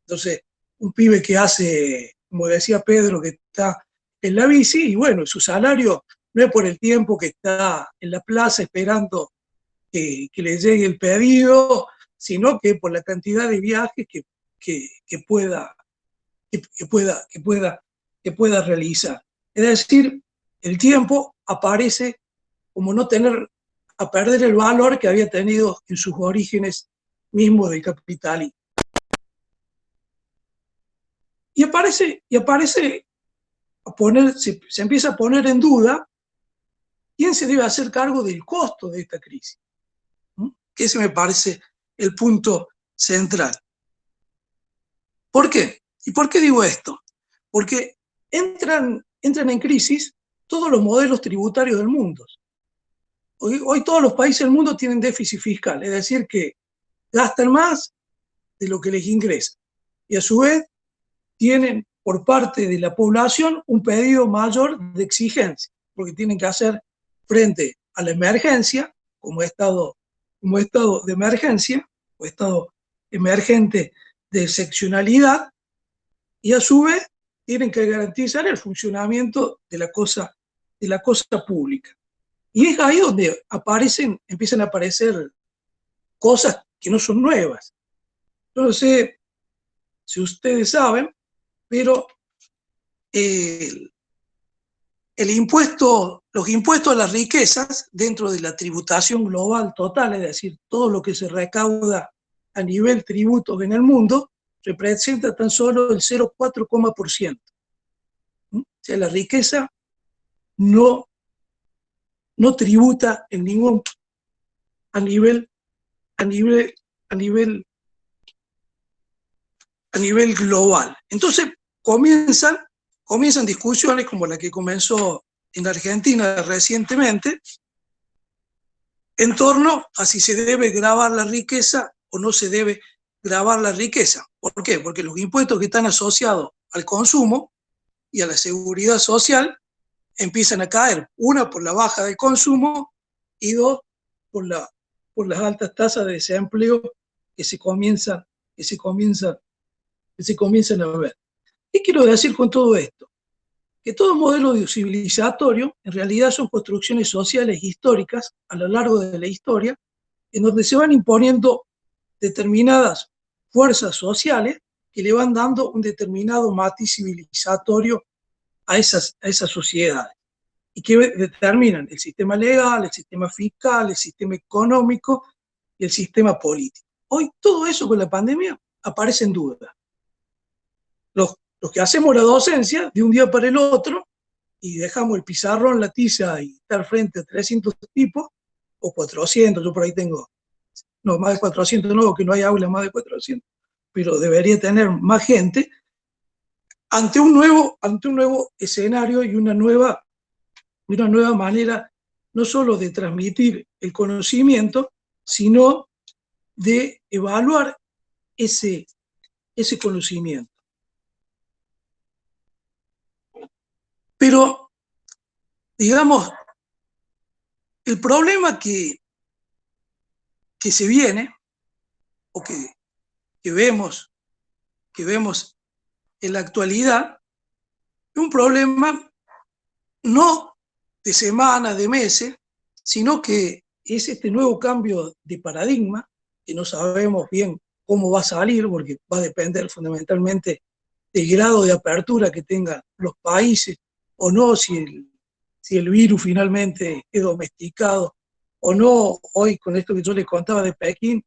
Entonces, un pibe que hace, como decía Pedro, que está en la bici, y bueno, su salario no es por el tiempo que está en la plaza esperando que le llegue el pedido, sino que por la cantidad de viajes que pueda realizar. Es decir, el tiempo aparece como no a perder el valor que había tenido en sus orígenes mismos del capitalismo. Y se empieza a poner en duda quién se debe hacer cargo del costo de esta crisis. Que ese me parece el punto central. ¿Por qué? ¿Y por qué digo esto? Porque entran en crisis todos los modelos tributarios del mundo. Hoy todos los países del mundo tienen déficit fiscal, es decir, que gastan más de lo que les ingresa. Y a su vez tienen por parte de la población un pedido mayor de exigencia, porque tienen que hacer frente a la emergencia, como estado de emergencia, o estado emergente de excepcionalidad, y a su vez tienen que garantizar el funcionamiento de la cosa pública. Y es ahí donde empiezan a aparecer cosas que no son nuevas. Yo no sé si ustedes saben, pero los impuestos a las riquezas dentro de la tributación global total, es decir, todo lo que se recauda a nivel tributos en el mundo, representa tan solo el 0,4%. O sea, la riqueza no tributa en ningún a nivel global. Entonces comienzan discusiones como la que comenzó en Argentina recientemente en torno a si se debe gravar la riqueza o no se debe gravar la riqueza. ¿Por qué? Porque los impuestos que están asociados al consumo y a la seguridad social empiezan a caer, una por la baja del consumo y dos por las altas tasas de desempleo que se comienzan a ver. ¿Qué quiero decir con todo esto? que todo modelo civilizatorio en realidad son construcciones sociales históricas a lo largo de la historia, en donde se van imponiendo determinadas fuerzas sociales que le van dando un determinado matiz civilizatorio a esas sociedades, y que determinan el sistema legal, el sistema fiscal, el sistema económico y el sistema político. Hoy todo eso con la pandemia aparece en duda. Los que hacemos la docencia de un día para el otro y dejamos el pizarrón, la tiza y estar frente a 300 tipos, o 400, yo por ahí tengo, no, más de 400 no, que no hay aula más de 400, pero debería tener más gente, ante un nuevo escenario y una nueva manera, no solo de transmitir el conocimiento, sino de evaluar ese conocimiento. Pero, digamos, el problema que se viene, o que vemos en la actualidad, es un problema no de semanas, de meses, sino que es este nuevo cambio de paradigma, que no sabemos bien cómo va a salir, porque va a depender fundamentalmente del grado de apertura que tengan los países, o no, si el virus finalmente es domesticado o no. Hoy, con esto que yo les contaba de Pekín,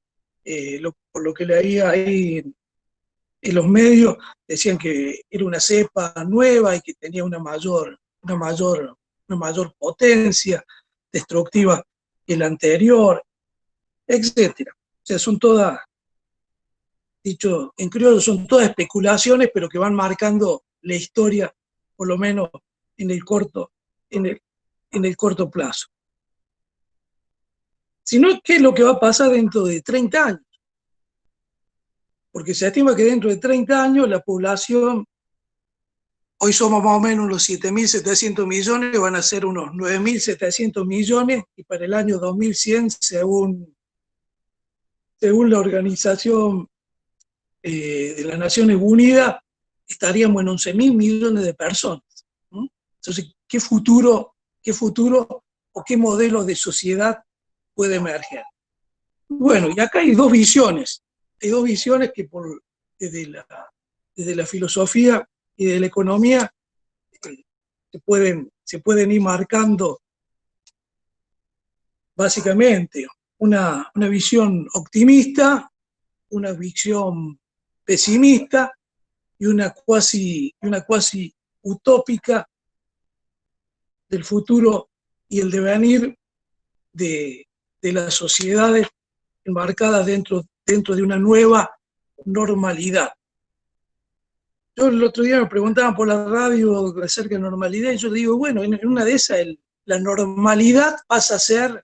por lo que leía ahí en los medios, decían que era una cepa nueva y que tenía una mayor potencia destructiva que la anterior, etc. O sea, son todas, dicho en criollo, son todas especulaciones, pero que van marcando la historia, por lo menos en el corto plazo. Sino, ¿qué es lo que va a pasar dentro de 30 años? Porque se estima que dentro de 30 años la población, hoy somos más o menos unos 7.700 millones, van a ser unos 9.700 millones, y para el año 2100, según la Organización de las Naciones Unidas, estaríamos en 11.000 millones de personas. Entonces, ¿qué futuro o qué modelo de sociedad puede emerger? Bueno, y acá hay dos visiones que desde la filosofía y de la economía se pueden ir marcando, básicamente una visión optimista, una visión pesimista y una cuasi utópica del futuro y el devenir de las sociedades enmarcadas dentro de una nueva normalidad. Yo el otro día me preguntaban por la radio acerca de normalidad, y yo digo, bueno, en una de esas la normalidad pasa a ser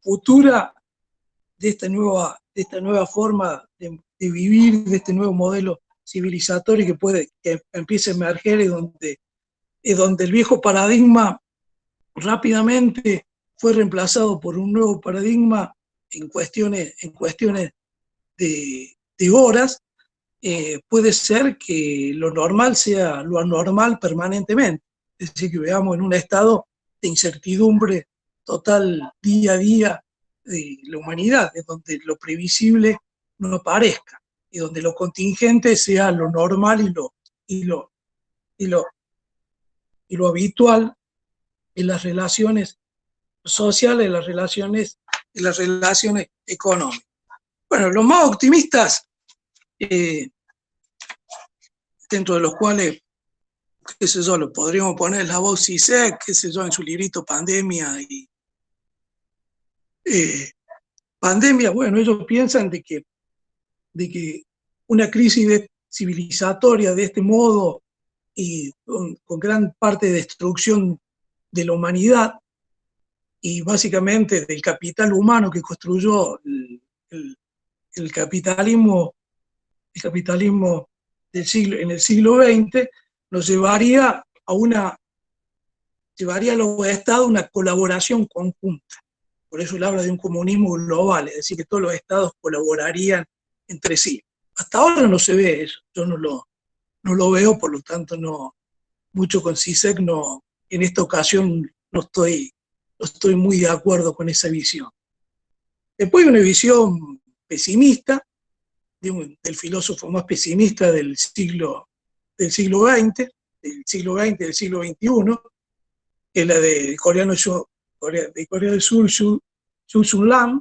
futura de esta nueva forma de vivir, de este nuevo modelo civilizatorio que empiece a emerger, y donde el viejo paradigma rápidamente fue reemplazado por un nuevo paradigma en cuestiones de horas. Puede ser que lo normal sea lo anormal permanentemente, es decir, que veamos en un estado de incertidumbre total día a día de la humanidad, en donde lo previsible no aparezca, y donde lo contingente sea lo normal y lo habitual en las relaciones sociales, en las relaciones económicas. Bueno, los más optimistas, dentro de los cuales, qué sé yo, lo podríamos poner la voz Zizek, qué sé yo, en su librito Pandemia y Pandemia. Bueno, ellos piensan de que una crisis civilizatoria de este modo, y con gran parte de destrucción de la humanidad y básicamente del capital humano que construyó el capitalismo en el siglo XX, nos llevaría a los estados a una colaboración conjunta. Por eso él habla de un comunismo global, es decir, que todos los estados colaborarían entre sí. Hasta ahora no se ve eso, yo no lo veo, por lo tanto no mucho con Zizek, no, en esta ocasión no estoy muy de acuerdo con esa visión. Después hay una visión pesimista, del filósofo más pesimista del siglo XX, del siglo XXI, que es la de Corea del Sur, Chul Sun-Lam,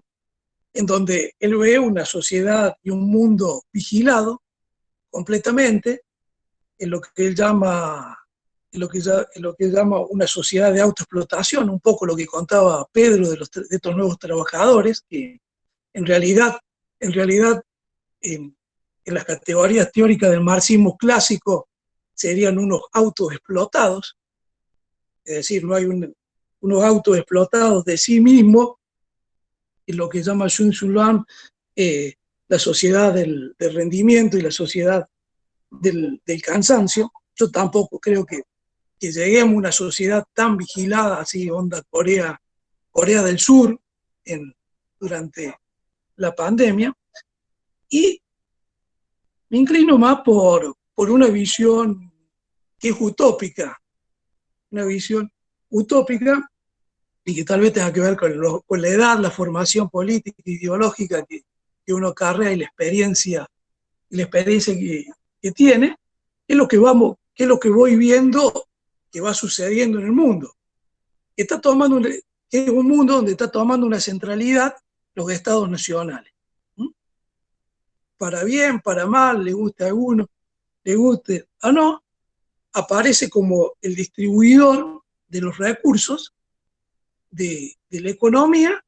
en donde él ve una sociedad y un mundo vigilado completamente en lo que él llama una sociedad de autoexplotación, un poco lo que contaba Pedro de estos nuevos trabajadores, que en realidad en las categorías teóricas del marxismo clásico serían unos autoexplotados, es decir, no hay unos autoexplotados de sí mismos, en lo que llama Chul Sun-Lam la sociedad del rendimiento y la sociedad del cansancio. Yo tampoco creo que lleguemos a una sociedad tan vigilada, así onda Corea del Sur, durante la pandemia, y me inclino más por una visión que es utópica, una visión utópica y que tal vez tenga que ver con la edad, la formación política e ideológica que uno acarrea y la experiencia que tiene, es lo que voy viendo que va sucediendo en el mundo. Que es un mundo donde está tomando una centralidad los estados nacionales. Para bien, para mal, le guste a uno, le guste a no, aparece como el distribuidor de los recursos de la economía,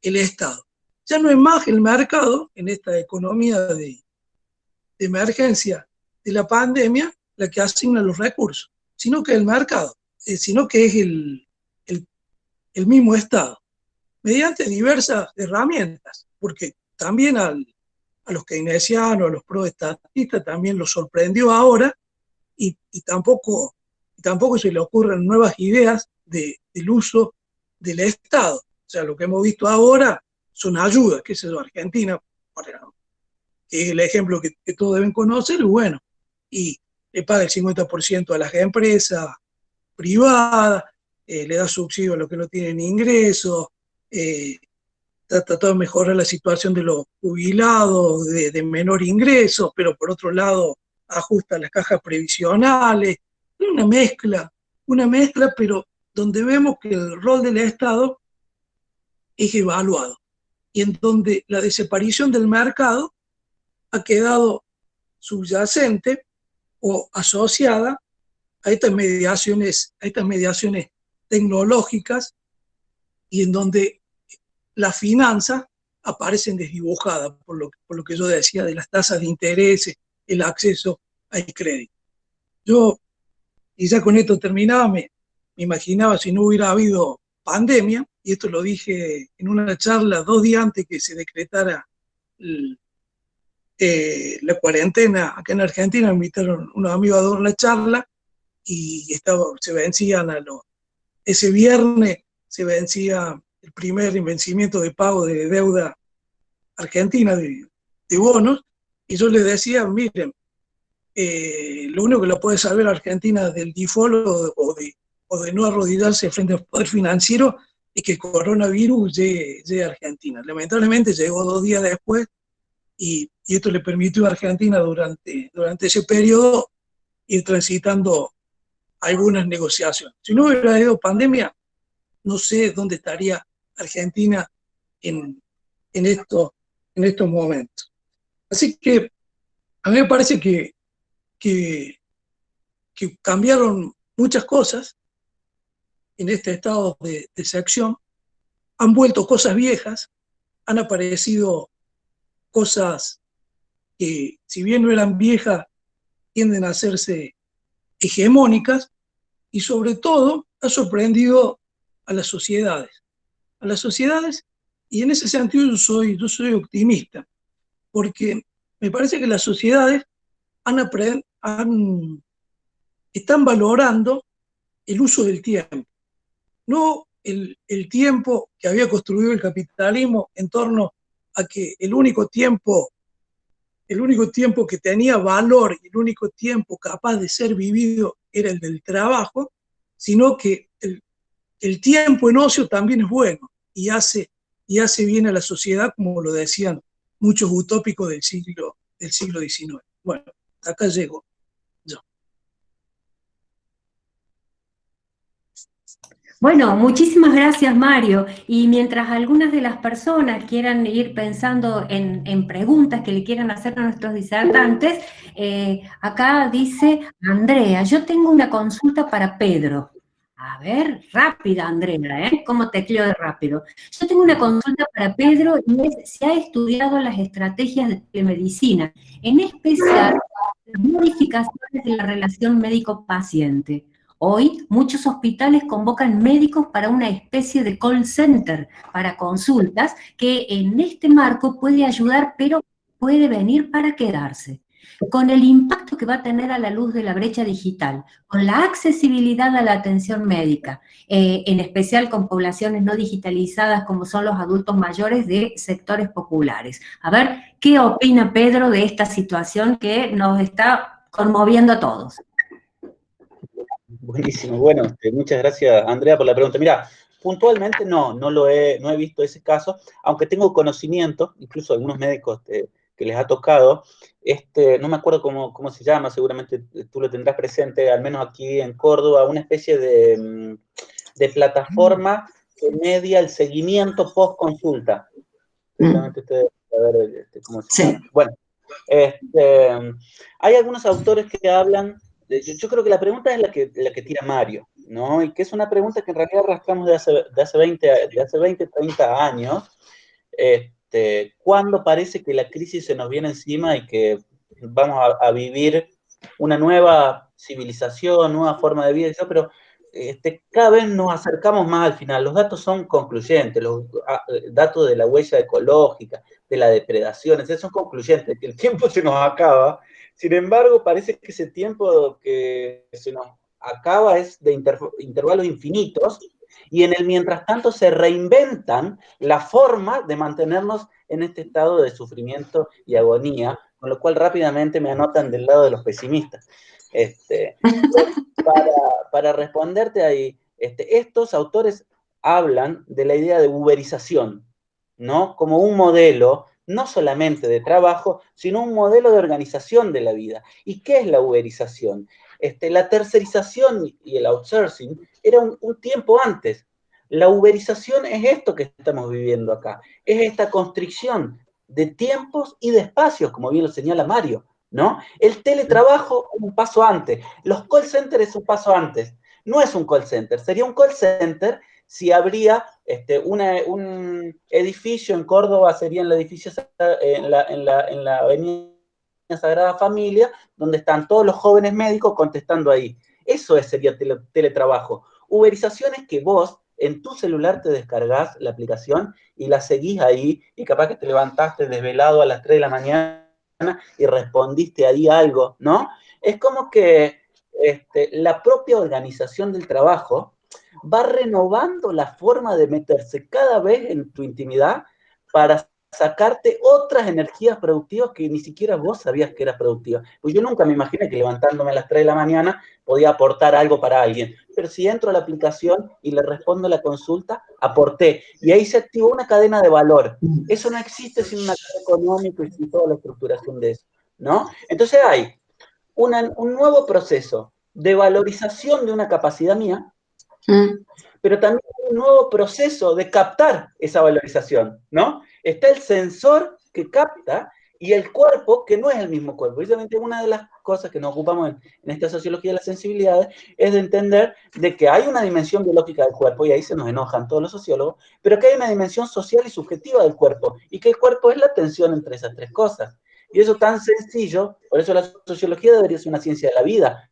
el Estado. Ya no es más el mercado, en esta economía de emergencia de la pandemia, la que asigna los recursos, sino que el mercado, sino que es el mismo Estado, mediante diversas herramientas, porque también a los keynesianos, a los proestatistas, también los sorprendió ahora, y tampoco se le ocurren nuevas ideas del uso del Estado. O sea, lo que hemos visto ahora son ayudas, que es Argentina, que es el ejemplo que todos deben conocer, y bueno, y le paga el 50% a las empresas privadas, le da subsidio a los que no tienen ingresos, trata de mejorar la situación de los jubilados de menor ingreso, pero por otro lado ajusta las cajas previsionales, una mezcla, pero donde vemos que el rol del Estado es evaluado y en donde la desaparición del mercado ha quedado subyacente o asociada a estas mediaciones tecnológicas, y en donde las finanzas aparecen desdibujadas por lo que yo decía de las tasas de interés, el acceso al crédito. Yo, y ya con esto terminaba, me imaginaba si no hubiera habido pandemia, y esto lo dije en una charla 2 días antes que se decretara la cuarentena acá en Argentina. Me invitaron unos amigos a dar una charla y se vencían ese viernes se vencía el primer vencimiento de pago de deuda argentina de bonos, y yo les decía, miren, lo único que lo puede salvar a Argentina del default o de no arrodillarse frente al poder financiero es que el coronavirus llegue a Argentina. Lamentablemente llegó 2 días después, y esto le permitió a Argentina durante ese periodo ir transitando algunas negociaciones. Si no hubiera habido pandemia, no sé dónde estaría Argentina en estos momentos. Así que a mí me parece que cambiaron muchas cosas en este estado de sección, han vuelto cosas viejas, han aparecido cosas que, si bien no eran viejas, tienden a hacerse hegemónicas, y sobre todo ha sorprendido a las sociedades, y en ese sentido yo soy optimista, porque me parece que las sociedades están valorando el uso del tiempo, no el tiempo que había construido el capitalismo en torno a que el único tiempo el único tiempo que tenía valor y el único tiempo capaz de ser vivido era el del trabajo, sino que el tiempo en ocio también es bueno y hace bien a la sociedad, como lo decían muchos utópicos del siglo XIX. Bueno, acá llego yo. Bueno, muchísimas gracias, Mario. Y mientras algunas de las personas quieran ir pensando en preguntas que le quieran hacer a nuestros disertantes, acá dice Andrea, yo tengo una consulta para Pedro. A ver, rápida, Andrea, ¿eh? ¿Cómo tecleo de rápido? Yo tengo una consulta para Pedro y es si ha estudiado las estrategias de telemedicina, en especial las modificaciones de la relación médico-paciente. Hoy, muchos hospitales convocan médicos para una especie de call center para consultas que en este marco puede ayudar, pero puede venir para quedarse. Con el impacto que va a tener a la luz de la brecha digital, con la accesibilidad a la atención médica, en especial con poblaciones no digitalizadas como son los adultos mayores de sectores populares. A ver, ¿qué opina Pedro de esta situación que nos está conmoviendo a todos? Buenísimo, bueno, muchas gracias, Andrea, por la pregunta. Mira, puntualmente no he visto ese caso, aunque tengo conocimiento, incluso algunos médicos que les ha tocado, no me acuerdo cómo se llama, seguramente tú lo tendrás presente, al menos aquí en Córdoba, una especie de plataforma que media el seguimiento post-consulta. Seguramente ustedes saben cómo se llama. Bueno, hay algunos autores que hablan. Yo creo que la pregunta es la que tira Mario, ¿no? Y que es una pregunta que en realidad arrastramos de hace 20, 30 años, cuando parece que la crisis se nos viene encima y que vamos a vivir una nueva civilización, nueva forma de vida, pero cada vez nos acercamos más al final. Los datos son concluyentes, los datos de la huella ecológica, de la depredación, son concluyentes, que el tiempo se nos acaba. Sin embargo, parece que ese tiempo que se nos acaba es de intervalos infinitos, y en el mientras tanto se reinventan la forma de mantenernos en este estado de sufrimiento y agonía, con lo cual rápidamente me anotan del lado de los pesimistas. Para responderte ahí, estos autores hablan de la idea de uberización, ¿no? Como un modelo, no solamente de trabajo, sino un modelo de organización de la vida. ¿Y qué es la uberización? La tercerización y el outsourcing era un tiempo antes. La uberización es esto que estamos viviendo acá, es esta constricción de tiempos y de espacios, como bien lo señala Mario, ¿no? El teletrabajo es un paso antes, los call centers es un paso antes. No es un call center, sería un call center si habría un edificio en Córdoba, sería en el edificio en la avenida Sagrada Familia, donde están todos los jóvenes médicos contestando ahí. Eso sería teletrabajo. Uberización es que vos en tu celular te descargas la aplicación y la seguís ahí, y capaz que te levantaste desvelado a las 3 de la mañana y respondiste ahí algo, ¿no? Es como que la propia organización del trabajo va renovando la forma de meterse cada vez en tu intimidad para sacarte otras energías productivas que ni siquiera vos sabías que eras productiva. Pues yo nunca me imaginé que levantándome a las 3 de la mañana podía aportar algo para alguien. Pero si entro a la aplicación y le respondo a la consulta, aporté. Y ahí se activó una cadena de valor. Eso no existe sin una cadena económica y sin toda la estructuración de eso, ¿no? Entonces hay un nuevo proceso de valorización de una capacidad mía, pero también un nuevo proceso de captar esa valorización, ¿no? Está el sensor que capta y el cuerpo que no es el mismo cuerpo. Precisamente una de las cosas que nos ocupamos en esta sociología de las sensibilidades es de entender de que hay una dimensión biológica del cuerpo, y ahí se nos enojan todos los sociólogos, pero que hay una dimensión social y subjetiva del cuerpo, y que el cuerpo es la tensión entre esas tres cosas. Y eso tan sencillo, por eso la sociología debería ser una ciencia de la vida,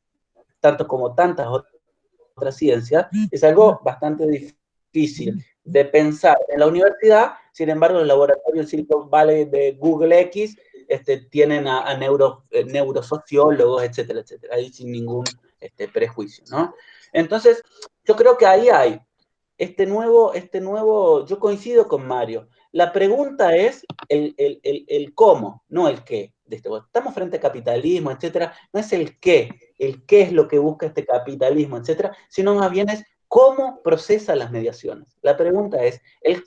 tanto como tantas otras ciencias, es algo bastante difícil de pensar en la universidad. Sin embargo, los laboratorios del Silicon Valley de Google X tienen a neurosociólogos, etcétera, etcétera, ahí sin ningún prejuicio, ¿no? Entonces, yo creo que ahí hay este nuevo, yo coincido con Mario, La pregunta es el cómo, no el qué. Estamos frente a capitalismo, etcétera. No es el qué es lo que busca este capitalismo, etcétera, sino más bien es cómo procesa las mediaciones. La pregunta es el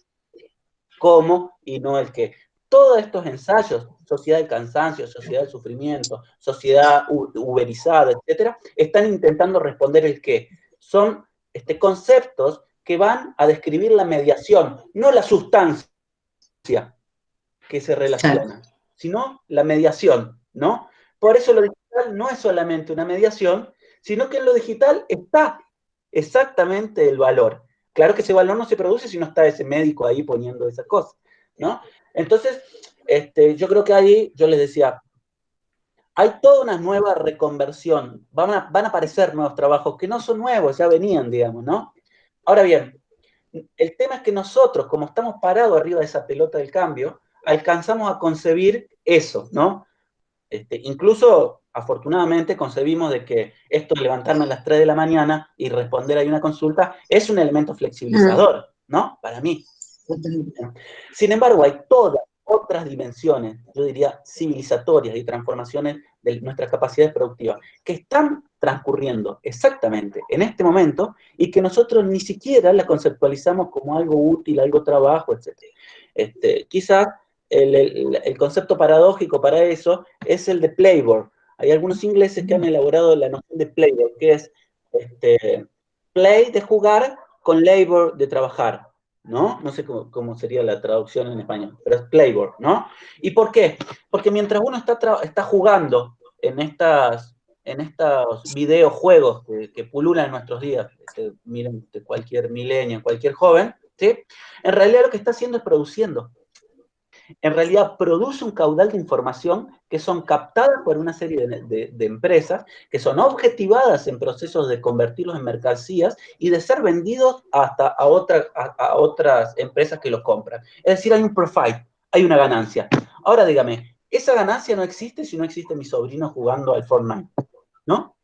cómo y no el qué. Todos estos ensayos, sociedad del cansancio, sociedad del sufrimiento, sociedad uberizada, etcétera, están intentando responder el qué. Son conceptos que van a describir la mediación, no la sustancia que se relaciona, sino la mediación, ¿no? Por eso lo digital no es solamente una mediación, sino que en lo digital está exactamente el valor. Claro que ese valor no se produce si no está ese médico ahí poniendo esas cosas, ¿no? Entonces, yo creo que ahí, yo les decía, hay toda una nueva reconversión, van a aparecer nuevos trabajos que no son nuevos, ya venían, digamos, ¿no? Ahora bien, el tema es que nosotros, como estamos parados arriba de esa pelota del cambio, alcanzamos a concebir eso, ¿no? Incluso, afortunadamente, concebimos de que esto de levantarme a las 3 de la mañana y responder ahí una consulta es un elemento flexibilizador, ¿no? Para mí. Sin embargo, hay todas otras dimensiones, yo diría civilizatorias y transformaciones de nuestras capacidades productivas, que están transcurriendo exactamente en este momento y que nosotros ni siquiera la conceptualizamos como algo útil, algo trabajo, etc. Quizás el concepto paradójico para eso es el de playboard. Hay algunos ingleses que han elaborado la noción de playboard, que es play de jugar con labor de trabajar, ¿no? No sé cómo sería la traducción en español, pero es playboard, ¿no? ¿Y por qué? Porque mientras uno está jugando en estos videojuegos que pululan en nuestros días, miren, cualquier millennial, cualquier joven, ¿sí? En realidad lo que está haciendo es produciendo. En realidad produce un caudal de información que son captadas por una serie de empresas, que son objetivadas en procesos de convertirlos en mercancías y de ser vendidos hasta a otras empresas que los compran. Es decir, hay un profit, hay una ganancia. Ahora dígame, esa ganancia no existe si no existe mi sobrino jugando al Fortnite, ¿no?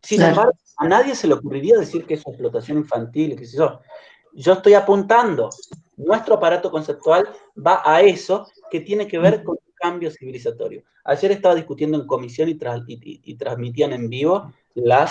Sin embargo, a nadie se le ocurriría decir que es explotación infantil, qué sé yo. Yo estoy apuntando, nuestro aparato conceptual va a eso que tiene que ver con un cambio civilizatorio. Ayer estaba discutiendo en comisión y transmitían en vivo la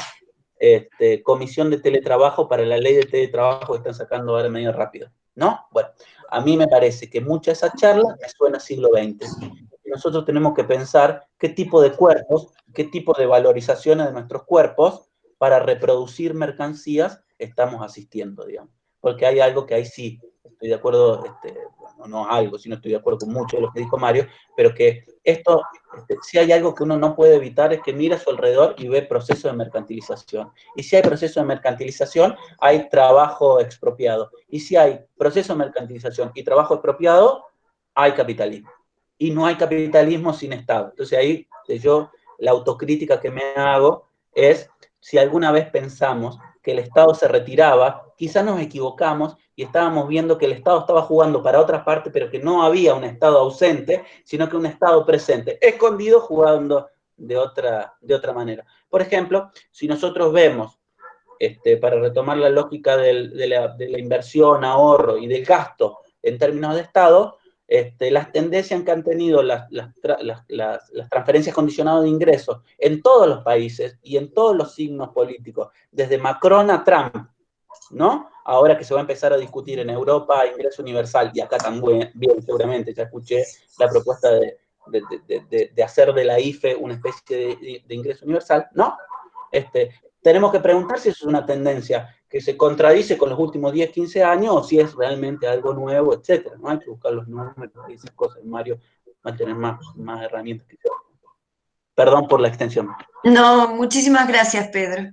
comisión de teletrabajo para la ley de teletrabajo que están sacando ahora medio rápido, ¿no? Bueno, a mí me parece que mucha de esa charla me suena siglo XX. Nosotros tenemos que pensar qué tipo de cuerpos, qué tipo de valorizaciones de nuestros cuerpos para reproducir mercancías estamos asistiendo, digamos. Porque hay algo que ahí sí estoy de acuerdo, bueno, no algo, sino estoy de acuerdo con mucho de lo que dijo Mario, pero que esto, si hay algo que uno no puede evitar es que mira a su alrededor y ve proceso de mercantilización. Y si hay proceso de mercantilización, hay trabajo expropiado. Y si hay proceso de mercantilización y trabajo expropiado, hay capitalismo. Y no hay capitalismo sin Estado. Entonces ahí yo, la autocrítica que me hago es, si alguna vez pensamos que el Estado se retiraba, quizás nos equivocamos y estábamos viendo que el Estado estaba jugando para otra parte, pero que no había un Estado ausente, sino que un Estado presente, escondido, jugando de otra manera. Por ejemplo, si nosotros vemos, para retomar la lógica de la inversión, ahorro y del gasto en términos de Estado, las tendencias que han tenido las transferencias condicionadas de ingresos en todos los países y en todos los signos políticos, desde Macron a Trump, ¿no? Ahora que se va a empezar a discutir en Europa ingreso universal, y acá también, bien, seguramente, ya escuché la propuesta de hacer de la IFE una especie de ingreso universal, ¿no? Tenemos que preguntar si eso es una tendencia que se contradice con los últimos 10, 15 años, o si es realmente algo nuevo, etcétera, ¿no? Hay que buscar los números y esas cosas. Mario va a tener más herramientas que yo. Perdón por la extensión. No, muchísimas gracias, Pedro.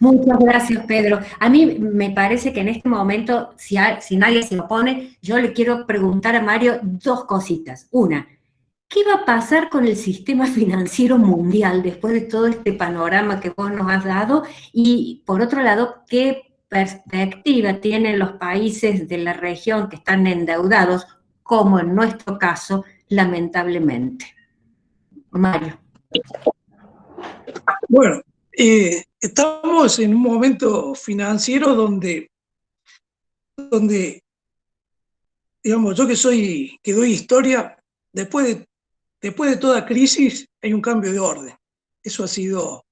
Muchas gracias, Pedro. A mí me parece que en este momento, si nadie se opone, yo le quiero preguntar a Mario dos cositas. Una, ¿qué va a pasar con el sistema financiero mundial después de todo este panorama que vos nos has dado? Y por otro lado, ¿qué perspectiva tienen los países de la región que están endeudados, como en nuestro caso, lamentablemente? Mario. Bueno, estamos en un momento financiero donde digamos, yo que doy historia, después de toda crisis hay un cambio de orden. Eso ha sido,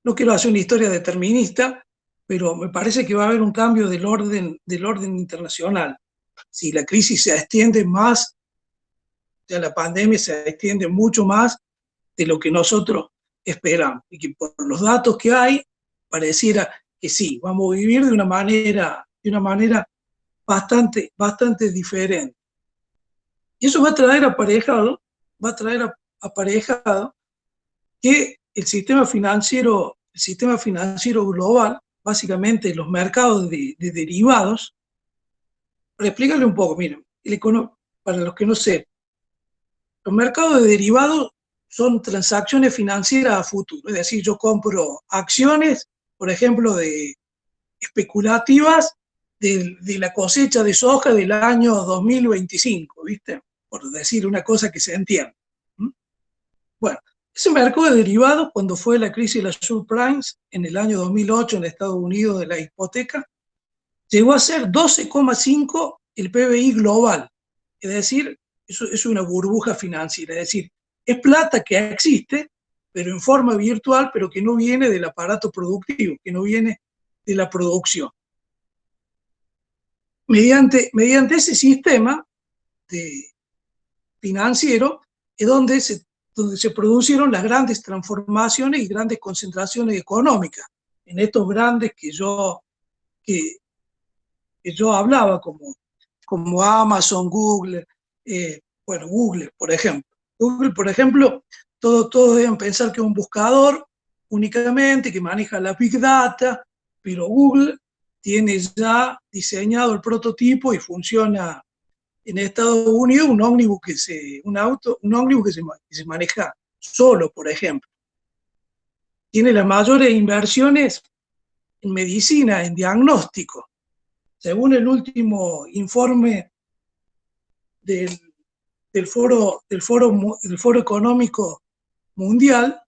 no quiero hacer una historia determinista, pero me parece que va a haber un cambio del orden internacional. Si la crisis se extiende más, ya la pandemia se extiende mucho más de lo que nosotros esperamos. Y que por los datos que hay, pareciera que sí, vamos a vivir de una manera bastante diferente. Y eso va a traer aparejado que el sistema financiero global, básicamente los mercados de derivados, para explicarle un poco, miren, para los que no sepan, los mercados de derivados son transacciones financieras a futuro, es decir, yo compro acciones, por ejemplo, especulativas de la cosecha de soja del año 2025, ¿viste? Por decir una cosa que se entienda. Bueno, ese mercado de derivados, cuando fue la crisis de las subprimes en el año 2008 en Estados Unidos de la hipoteca, llegó a ser 12,5 el PBI global. Es decir, eso es una burbuja financiera. Es decir, es plata que existe, pero en forma virtual, pero que no viene del aparato productivo, que no viene de la producción. Mediante ese sistema financiero es donde se producieron las grandes transformaciones y grandes concentraciones económicas. En estos grandes que yo hablaba, como Amazon, Google, Google, por ejemplo. Google, por ejemplo, todos deben pensar que es un buscador únicamente, que maneja la Big Data, pero Google tiene ya diseñado el prototipo y funciona en Estados Unidos un ómnibus que se maneja solo, por ejemplo. Tiene las mayores inversiones en medicina, en diagnóstico. Según el último informe del Foro Económico Mundial,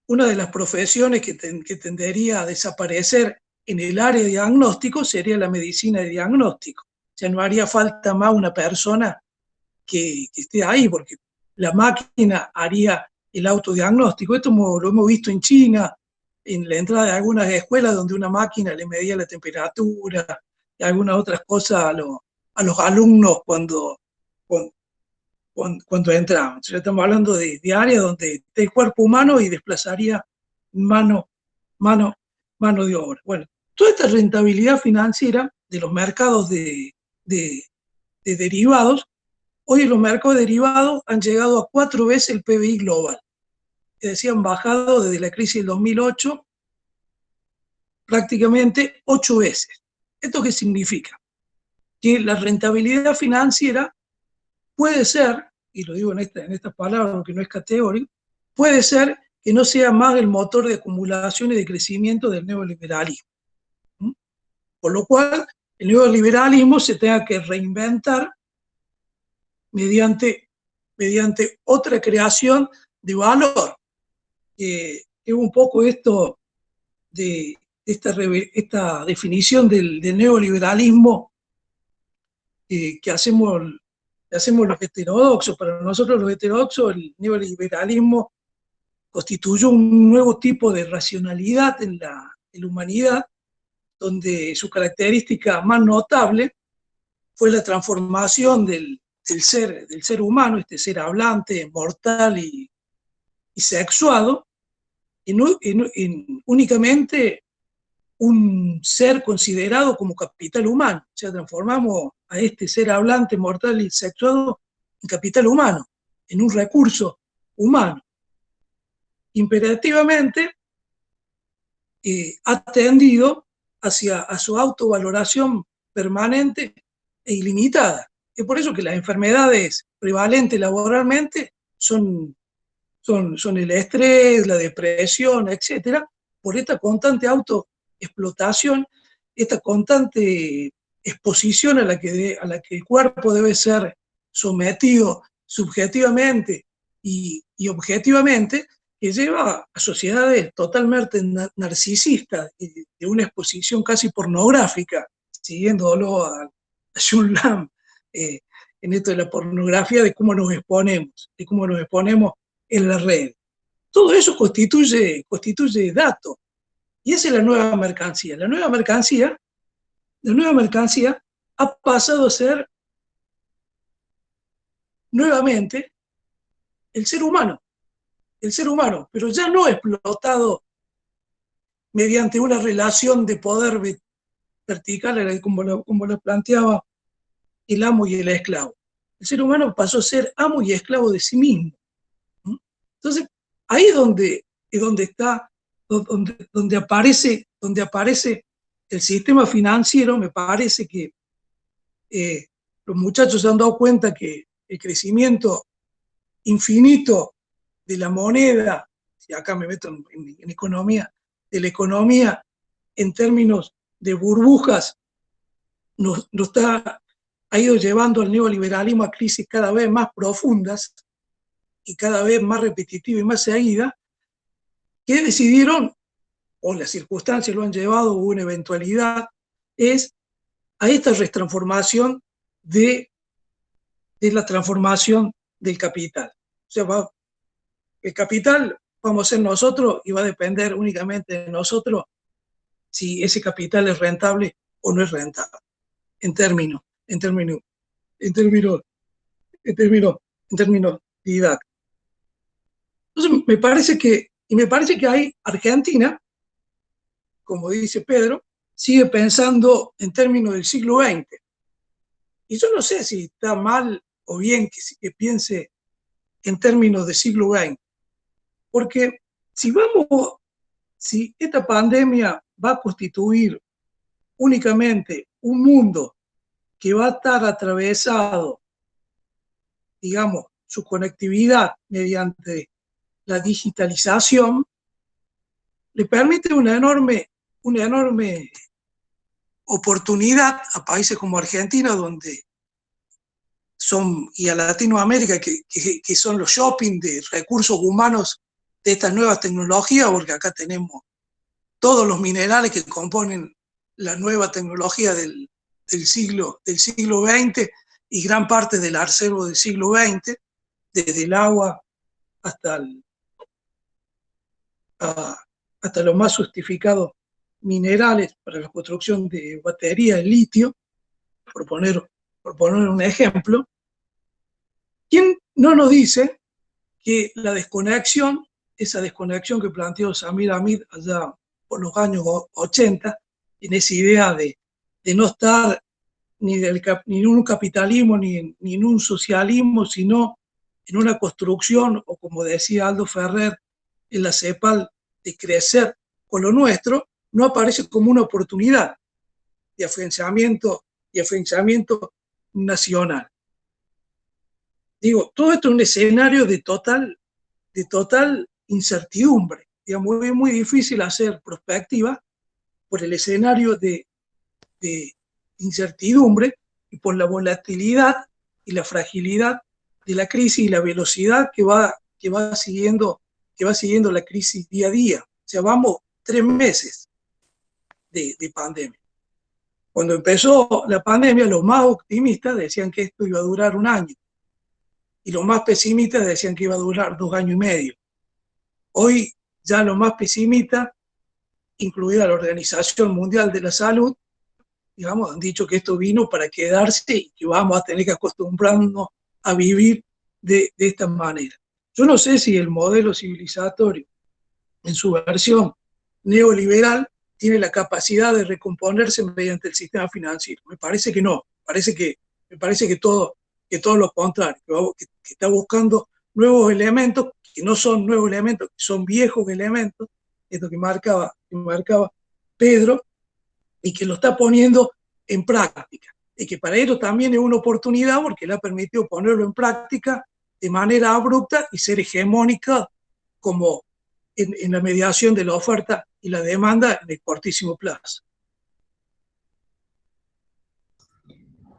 una de las profesiones que tendería a desaparecer en el área de diagnóstico sería la medicina de diagnóstico. O sea, no haría falta más una persona que esté ahí, porque la máquina haría el autodiagnóstico. Esto lo hemos visto en China, en la entrada de algunas escuelas donde una máquina le medía la temperatura y algunas otras cosas a los alumnos cuando entraban. Entonces, estamos hablando de áreas donde está el cuerpo humano y desplazaría mano de obra. Bueno, toda esta rentabilidad financiera de los mercados de derivados, hoy los mercados de derivados han llegado a 4 veces el PBI global. Es decir, han bajado desde la crisis del 2008 prácticamente 8 veces. ¿Esto qué significa? Que la rentabilidad financiera puede ser, y lo digo en estas palabras porque no es categórico, puede ser que no sea más el motor de acumulación y de crecimiento del neoliberalismo. Por lo cual, el neoliberalismo se tenga que reinventar mediante otra creación de valor. Es un poco esto de esta definición del neoliberalismo que hacemos los heterodoxos. Para nosotros los heterodoxos, el neoliberalismo constituyó un nuevo tipo de racionalidad en la humanidad, donde su característica más notable fue la transformación del ser humano, este ser hablante, mortal y sexuado, en únicamente un ser considerado como capital humano. O sea, transformamos a este ser hablante, mortal y sexuado en capital humano, en un recurso humano. Imperativamente ha tendido a su autovaloración permanente e ilimitada. Es por eso que las enfermedades prevalentes laboralmente son el estrés, la depresión, etc., por esta constante autoexplotación, esta constante exposición a la que el cuerpo debe ser sometido subjetivamente y objetivamente, que lleva a sociedades totalmente narcisistas, de una exposición casi pornográfica, siguiéndolo a Jun Lam, en esto de la pornografía, de cómo nos exponemos en la red. Todo eso constituye datos. Y esa es la nueva mercancía. La nueva mercancía ha pasado a ser nuevamente el ser humano, pero ya no explotado mediante una relación de poder vertical, como lo planteaba el amo y el esclavo. El ser humano pasó a ser amo y esclavo de sí mismo. Entonces, ahí es donde aparece el sistema financiero. Me parece que los muchachos se han dado cuenta que el crecimiento infinito de la moneda, y acá me meto en economía, de la economía en términos de burbujas, ha ido llevando al neoliberalismo a crisis cada vez más profundas y cada vez más repetitivas y más seguidas, que decidieron, o las circunstancias lo han llevado, hubo una eventualidad, es a esta retransformación de la transformación del capital. O sea, el capital vamos a ser nosotros y va a depender únicamente de nosotros si ese capital es rentable o no es rentable, en términos didácticos. Entonces, me parece que hay Argentina, como dice Pedro, sigue pensando en términos del siglo XX. Y yo no sé si está mal o bien que piense en términos de siglo XX. Porque si esta pandemia va a constituir únicamente un mundo que va a estar atravesado, digamos, su conectividad mediante la digitalización, le permite una enorme oportunidad a países como Argentina, y a Latinoamérica, que son los shopping de recursos humanos de estas nuevas tecnologías, porque acá tenemos todos los minerales que componen la nueva tecnología del siglo XX y gran parte del acervo del siglo XX, desde el agua hasta los más sofisticados minerales para la construcción de baterías de litio, por poner un ejemplo. ¿Quién no nos dice que la desconexión, esa desconexión que planteó Samir Hamid allá por los años 80, en esa idea de no estar ni en un capitalismo ni en un socialismo, sino en una construcción, o como decía Aldo Ferrer en la CEPAL, de crecer con lo nuestro, no aparece como una oportunidad de afianzamiento nacional? Digo, todo esto es un escenario de total incertidumbre. Digamos, es muy difícil hacer prospectiva por el escenario de incertidumbre y por la volatilidad y la fragilidad de la crisis y la velocidad que va siguiendo la crisis día a día. O sea, vamos 3 meses de pandemia. Cuando empezó la pandemia, los más optimistas decían que esto iba a durar 1 año. Y los más pesimistas decían que iba a durar 2 años y medio. Hoy ya los más pesimistas, incluida la Organización Mundial de la Salud, digamos, han dicho que esto vino para quedarse y que vamos a tener que acostumbrarnos a vivir de esta manera. Yo no sé si el modelo civilizatorio, en su versión neoliberal, tiene la capacidad de recomponerse mediante el sistema financiero. Me parece que no. Me parece que todo lo contrario, que está buscando nuevos elementos, que no son nuevos elementos, que son viejos elementos, esto que marcaba Pedro, y que lo está poniendo en práctica. Y que para ello también es una oportunidad porque le ha permitido ponerlo en práctica de manera abrupta y ser hegemónica como en la mediación de la oferta y la demanda en el cortísimo plazo.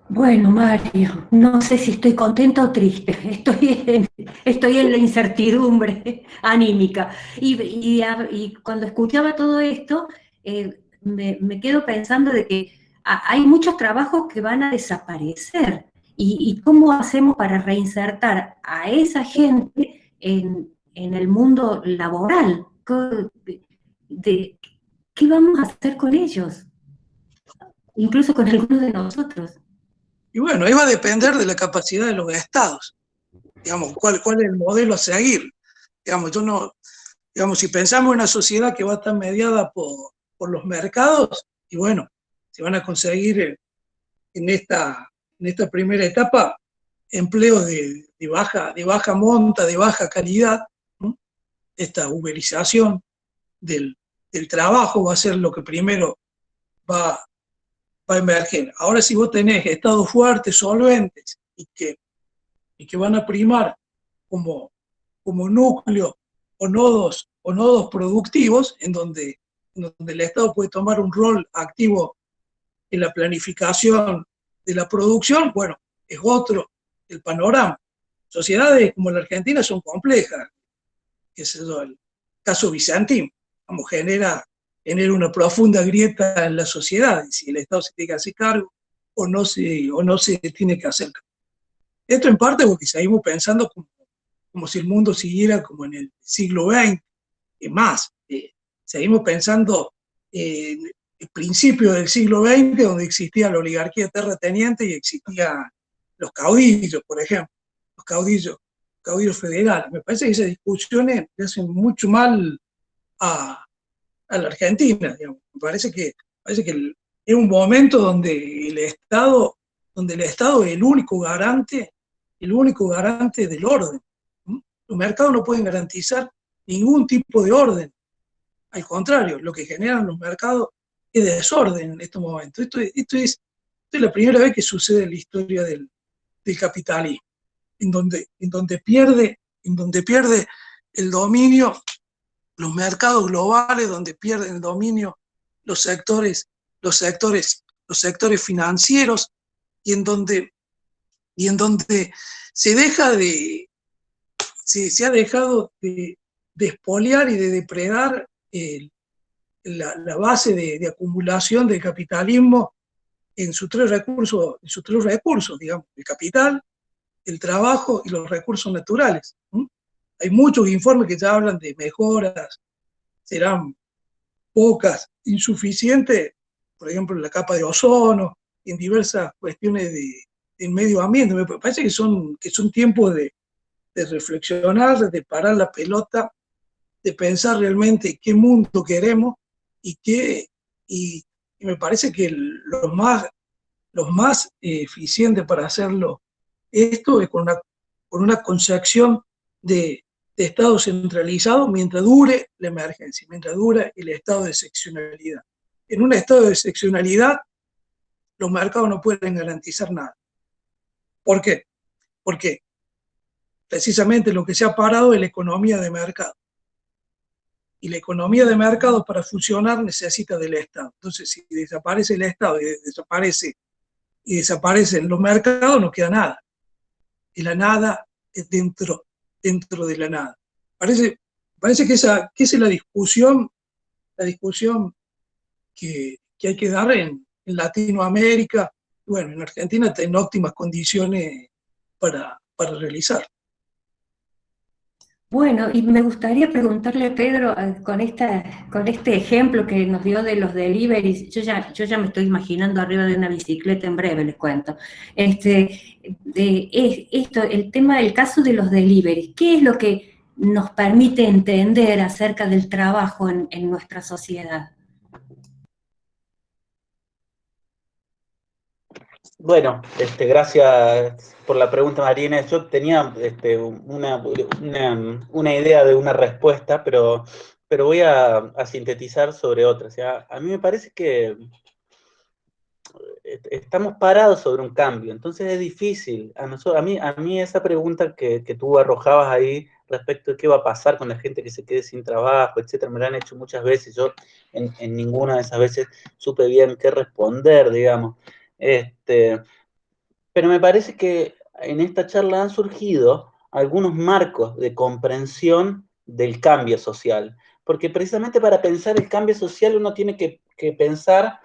Bueno, Mario, no sé si estoy contenta o triste. Estoy en la incertidumbre anímica. Y cuando escuchaba todo esto, me quedo pensando de que hay muchos trabajos que van a desaparecer y cómo hacemos para reinsertar a esa gente en el mundo laboral. ¿Qué vamos a hacer con ellos? Incluso con algunos de nosotros. Y bueno, ahí va a depender de la capacidad de los estados, digamos, cuál es el modelo a seguir. Digamos, si pensamos en una sociedad que va a estar mediada por los mercados, y bueno, se van a conseguir en esta primera etapa empleos de baja monta, de baja calidad, ¿no? Esta uberización del trabajo va a ser lo que primero va a emerger. Ahora, si vos tenés estados fuertes, solventes, y que van a primar como núcleo o nodos productivos, en donde el Estado puede tomar un rol activo en la planificación de la producción, bueno, es otro el panorama. Sociedades como la Argentina son complejas, que es el caso bizantino, como genera una profunda grieta en la sociedad, y si el Estado se tiene que hacer cargo o no se tiene que hacer cargo. Esto en parte porque seguimos pensando como si el mundo siguiera como en el siglo XX, más, seguimos pensando en el principio del siglo XX, donde existía la oligarquía terrateniente y existían los caudillos, por ejemplo, los caudillos federales. Me parece que esas discusiones le hacen mucho mal a la Argentina, digamos. Me parece que es un momento donde el Estado es el único garante del orden. Los mercados no pueden garantizar ningún tipo de orden. Al contrario, lo que generan los mercados es desorden en estos momentos. Esto es la primera vez que sucede en la historia del capitalismo, en donde pierde el dominio los mercados globales, donde pierden el dominio los sectores financieros, y en donde se ha dejado de expoliar y de depredar la base de acumulación del capitalismo en sus tres recursos, digamos, el capital, el trabajo y los recursos naturales. Hay muchos informes que ya hablan de mejoras, serán pocas, insuficientes, por ejemplo, en la capa de ozono, en diversas cuestiones del medio ambiente. Me parece que son tiempos de reflexionar, de parar la pelota, de pensar realmente qué mundo queremos y me parece que los más eficientes para hacerlo esto es con una concepción de Estado centralizado mientras dure la emergencia, mientras dure el estado de excepcionalidad. En un estado de excepcionalidad, los mercados no pueden garantizar nada. ¿Por qué? Porque precisamente lo que se ha parado es la economía de mercado. Y la economía de mercado, para funcionar, necesita del Estado. Entonces, si desaparece el Estado y desaparecen los mercados, no queda nada. Y la nada es dentro de la nada. Parece que esa es la discusión que hay que dar en Latinoamérica. Bueno, en Argentina está en óptimas condiciones para realizar. Bueno, y me gustaría preguntarle a Pedro, con este ejemplo que nos dio de los deliveries, yo ya me estoy imaginando arriba de una bicicleta en breve, les cuento. El tema del caso de los deliveries, ¿qué es lo que nos permite entender acerca del trabajo en nuestra sociedad? Bueno, gracias por la pregunta, Marina. Yo tenía una idea de una respuesta, pero voy a sintetizar sobre otra. O sea, a mí me parece que estamos parados sobre un cambio, entonces es difícil. A mí esa pregunta que tú arrojabas ahí respecto de qué va a pasar con la gente que se quede sin trabajo, etcétera, me la han hecho muchas veces. Yo en ninguna de esas veces supe bien qué responder, digamos. Pero me parece que en esta charla han surgido algunos marcos de comprensión del cambio social, porque precisamente para pensar el cambio social uno tiene que pensar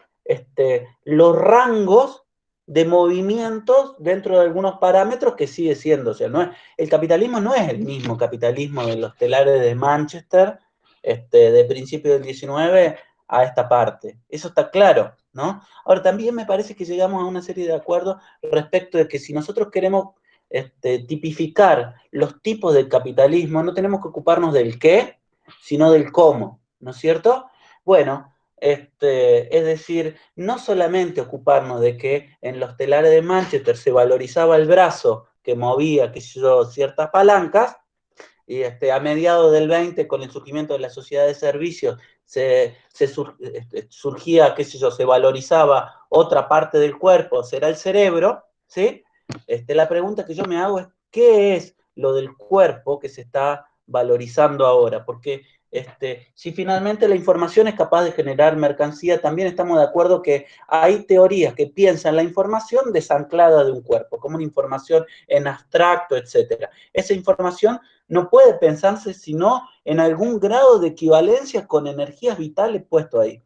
los rangos de movimientos dentro de algunos parámetros que sigue siendo. O sea, el capitalismo no es el mismo capitalismo de los telares de Manchester de principio del 19 a esta parte. Eso está claro, ¿no? Ahora, también me parece que llegamos a una serie de acuerdos respecto de que si nosotros queremos tipificar los tipos del capitalismo, no tenemos que ocuparnos del qué, sino del cómo, ¿no es cierto? Bueno, es decir, no solamente ocuparnos de que en los telares de Manchester se valorizaba el brazo que movía, qué sé yo, ciertas palancas, y a mediados del 20, con el surgimiento de la sociedad de servicios, surgía, qué sé yo, se valorizaba otra parte del cuerpo, será el cerebro, ¿sí? La pregunta que yo me hago es, ¿qué es lo del cuerpo que se está valorizando ahora? Porque si finalmente la información es capaz de generar mercancía, también estamos de acuerdo que hay teorías que piensan la información desanclada de un cuerpo, como una información en abstracto, etc. Esa información no puede pensarse sino en algún grado de equivalencia con energías vitales puesto ahí.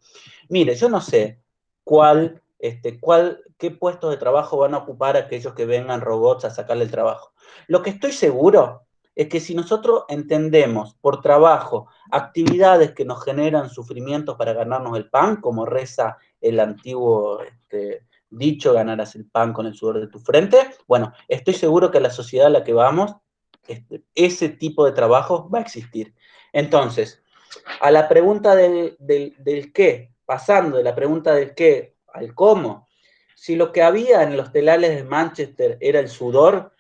Mire, yo no sé qué puestos de trabajo van a ocupar aquellos que vengan robots a sacarle el trabajo. Lo que estoy seguro es que si nosotros entendemos por trabajo actividades que nos generan sufrimientos para ganarnos el pan, como reza el antiguo dicho, ganarás el pan con el sudor de tu frente, bueno, estoy seguro que la sociedad a la que vamos, ese tipo de trabajo va a existir. Entonces, a la pregunta del qué, pasando de la pregunta del qué al cómo, si lo que había en los telares de Manchester era el sudor,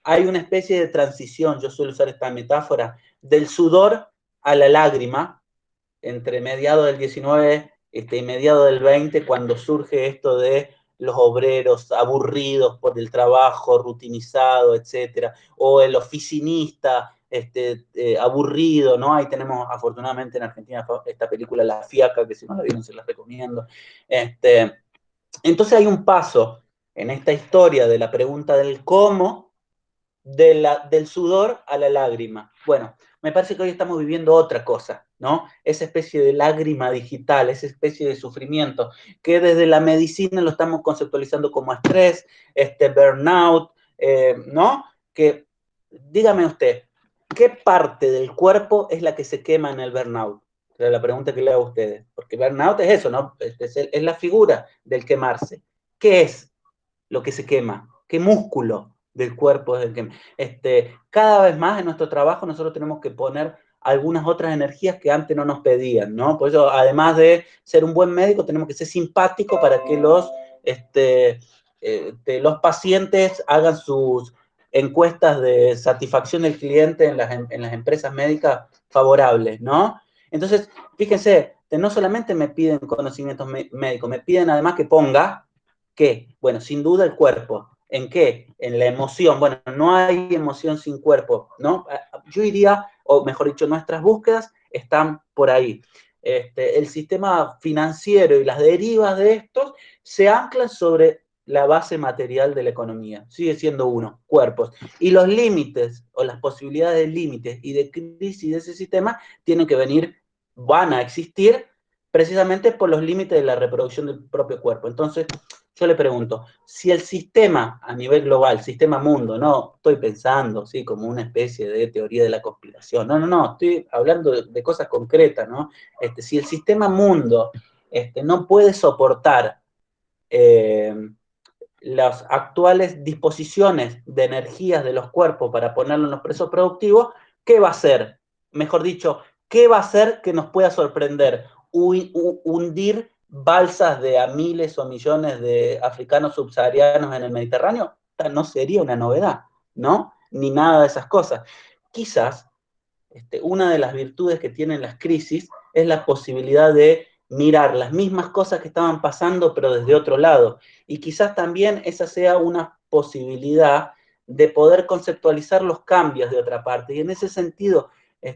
hay una especie de transición, yo suelo usar esta metáfora, del sudor a la lágrima, entre mediados del 19 y mediados del 20, cuando surge esto de los obreros aburridos por el trabajo rutinizado, etcétera, o el oficinista aburrido, ¿no? Ahí tenemos, afortunadamente, en Argentina esta película La Fiaca, que si no la vieron se la recomiendo. Entonces hay un paso en esta historia de la pregunta del cómo, del sudor a la lágrima. Bueno, me parece que hoy estamos viviendo otra cosa, ¿no? Esa especie de lágrima digital, esa especie de sufrimiento, que desde la medicina lo estamos conceptualizando como estrés, burnout, ¿no? Que, dígame usted, ¿qué parte del cuerpo es la que se quema en el burnout? Es la pregunta que le hago a ustedes, porque burnout es eso, ¿no? Es la figura del quemarse. ¿Qué es lo que se quema? ¿Qué músculo del cuerpo es el que cada vez más en nuestro trabajo nosotros tenemos que poner algunas otras energías que antes no nos pedían, ¿no? Por eso, además de ser un buen médico, tenemos que ser simpáticos para que los pacientes hagan sus encuestas de satisfacción del cliente en las empresas médicas favorables, ¿no? Entonces, fíjense, no solamente me piden conocimientos médicos, me piden además que ponga ¿qué? Bueno, sin duda el cuerpo. ¿En qué? En la emoción. Bueno, no hay emoción sin cuerpo, ¿no? Yo diría, o mejor dicho, nuestras búsquedas están por ahí. El sistema financiero y las derivas de estos se anclan sobre la base material de la economía. Sigue siendo uno, cuerpos. Y los límites, o las posibilidades de límites y de crisis de ese sistema tienen que venir, van a existir precisamente por los límites de la reproducción del propio cuerpo. Entonces, yo le pregunto, si el sistema a nivel global, sistema mundo, no estoy pensando, ¿sí? Como una especie de teoría de la conspiración, no, estoy hablando de cosas concretas, ¿no? Si el sistema mundo no puede soportar las actuales disposiciones de energías de los cuerpos para ponerlo en los procesos productivos, ¿qué va a hacer? Mejor dicho, ¿qué va a hacer que nos pueda sorprender? Hundir balsas de a miles o millones de africanos subsaharianos en el Mediterráneo, no sería una novedad, ¿no? Ni nada de esas cosas. Quizás una de las virtudes que tienen las crisis es la posibilidad de mirar las mismas cosas que estaban pasando, pero desde otro lado. Y quizás también esa sea una posibilidad de poder conceptualizar los cambios de otra parte. Y en ese sentido,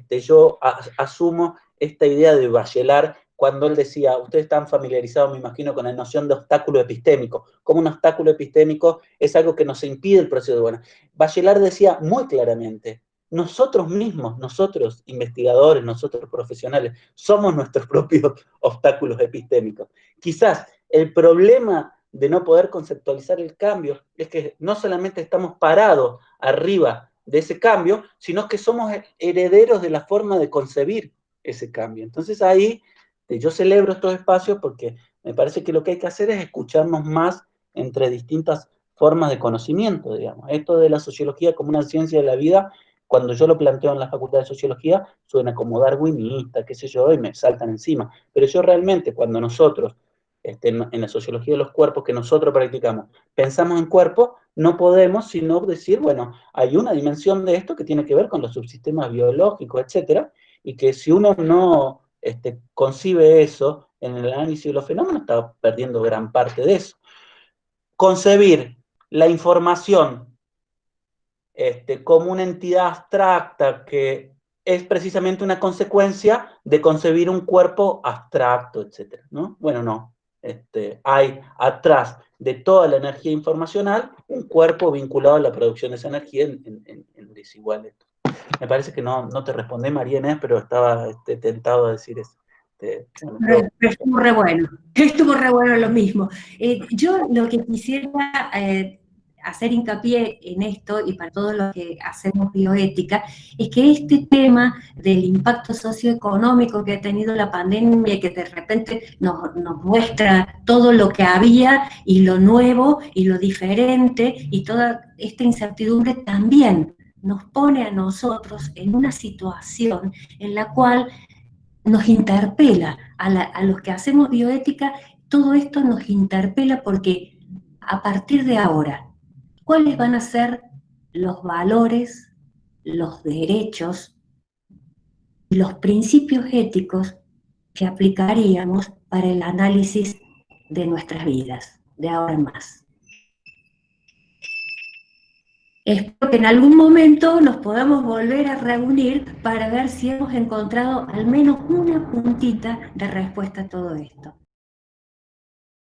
yo asumo esta idea de Bachelard cuando él decía, ustedes están familiarizados, me imagino, con la noción de obstáculo epistémico, como un obstáculo epistémico es algo que nos impide el proceso de bueno. Bachelard decía muy claramente, nosotros mismos, nosotros investigadores, nosotros profesionales, somos nuestros propios obstáculos epistémicos. Quizás el problema de no poder conceptualizar el cambio es que no solamente estamos parados arriba de ese cambio, sino que somos herederos de la forma de concebir ese cambio. Entonces ahí yo celebro estos espacios porque me parece que lo que hay que hacer es escucharnos más entre distintas formas de conocimiento, digamos. Esto de la sociología como una ciencia de la vida, cuando yo lo planteo en la Facultad de Sociología, suena como darwinista, qué sé yo, y me saltan encima. Pero yo realmente, cuando nosotros, en la sociología de los cuerpos que nosotros practicamos, pensamos en cuerpo, no podemos sino decir, bueno, hay una dimensión de esto que tiene que ver con los subsistemas biológicos, etcétera, y que si uno no concibe eso en el análisis de los fenómenos, está perdiendo gran parte de eso. Concebir la información como una entidad abstracta que es precisamente una consecuencia de concebir un cuerpo abstracto, etcétera, ¿no? Bueno, no. Hay atrás de toda la energía informacional un cuerpo vinculado a la producción de esa energía en desiguales. Me parece que no te respondí, María Inés, pero estaba tentado a decir eso. Pero estuvo re bueno lo mismo. Yo lo que quisiera hacer hincapié en esto, y para todos los que hacemos bioética, es que este tema del impacto socioeconómico que ha tenido la pandemia, que de repente nos muestra todo lo que había y lo nuevo y lo diferente, y toda esta incertidumbre también nos pone a nosotros en una situación en la cual nos interpela, a los que hacemos bioética, todo esto nos interpela porque a partir de ahora, ¿cuáles van a ser los valores, los derechos, los principios éticos que aplicaríamos para el análisis de nuestras vidas, de ahora en más? Espero que en algún momento nos podamos volver a reunir para ver si hemos encontrado al menos una puntita de respuesta a todo esto.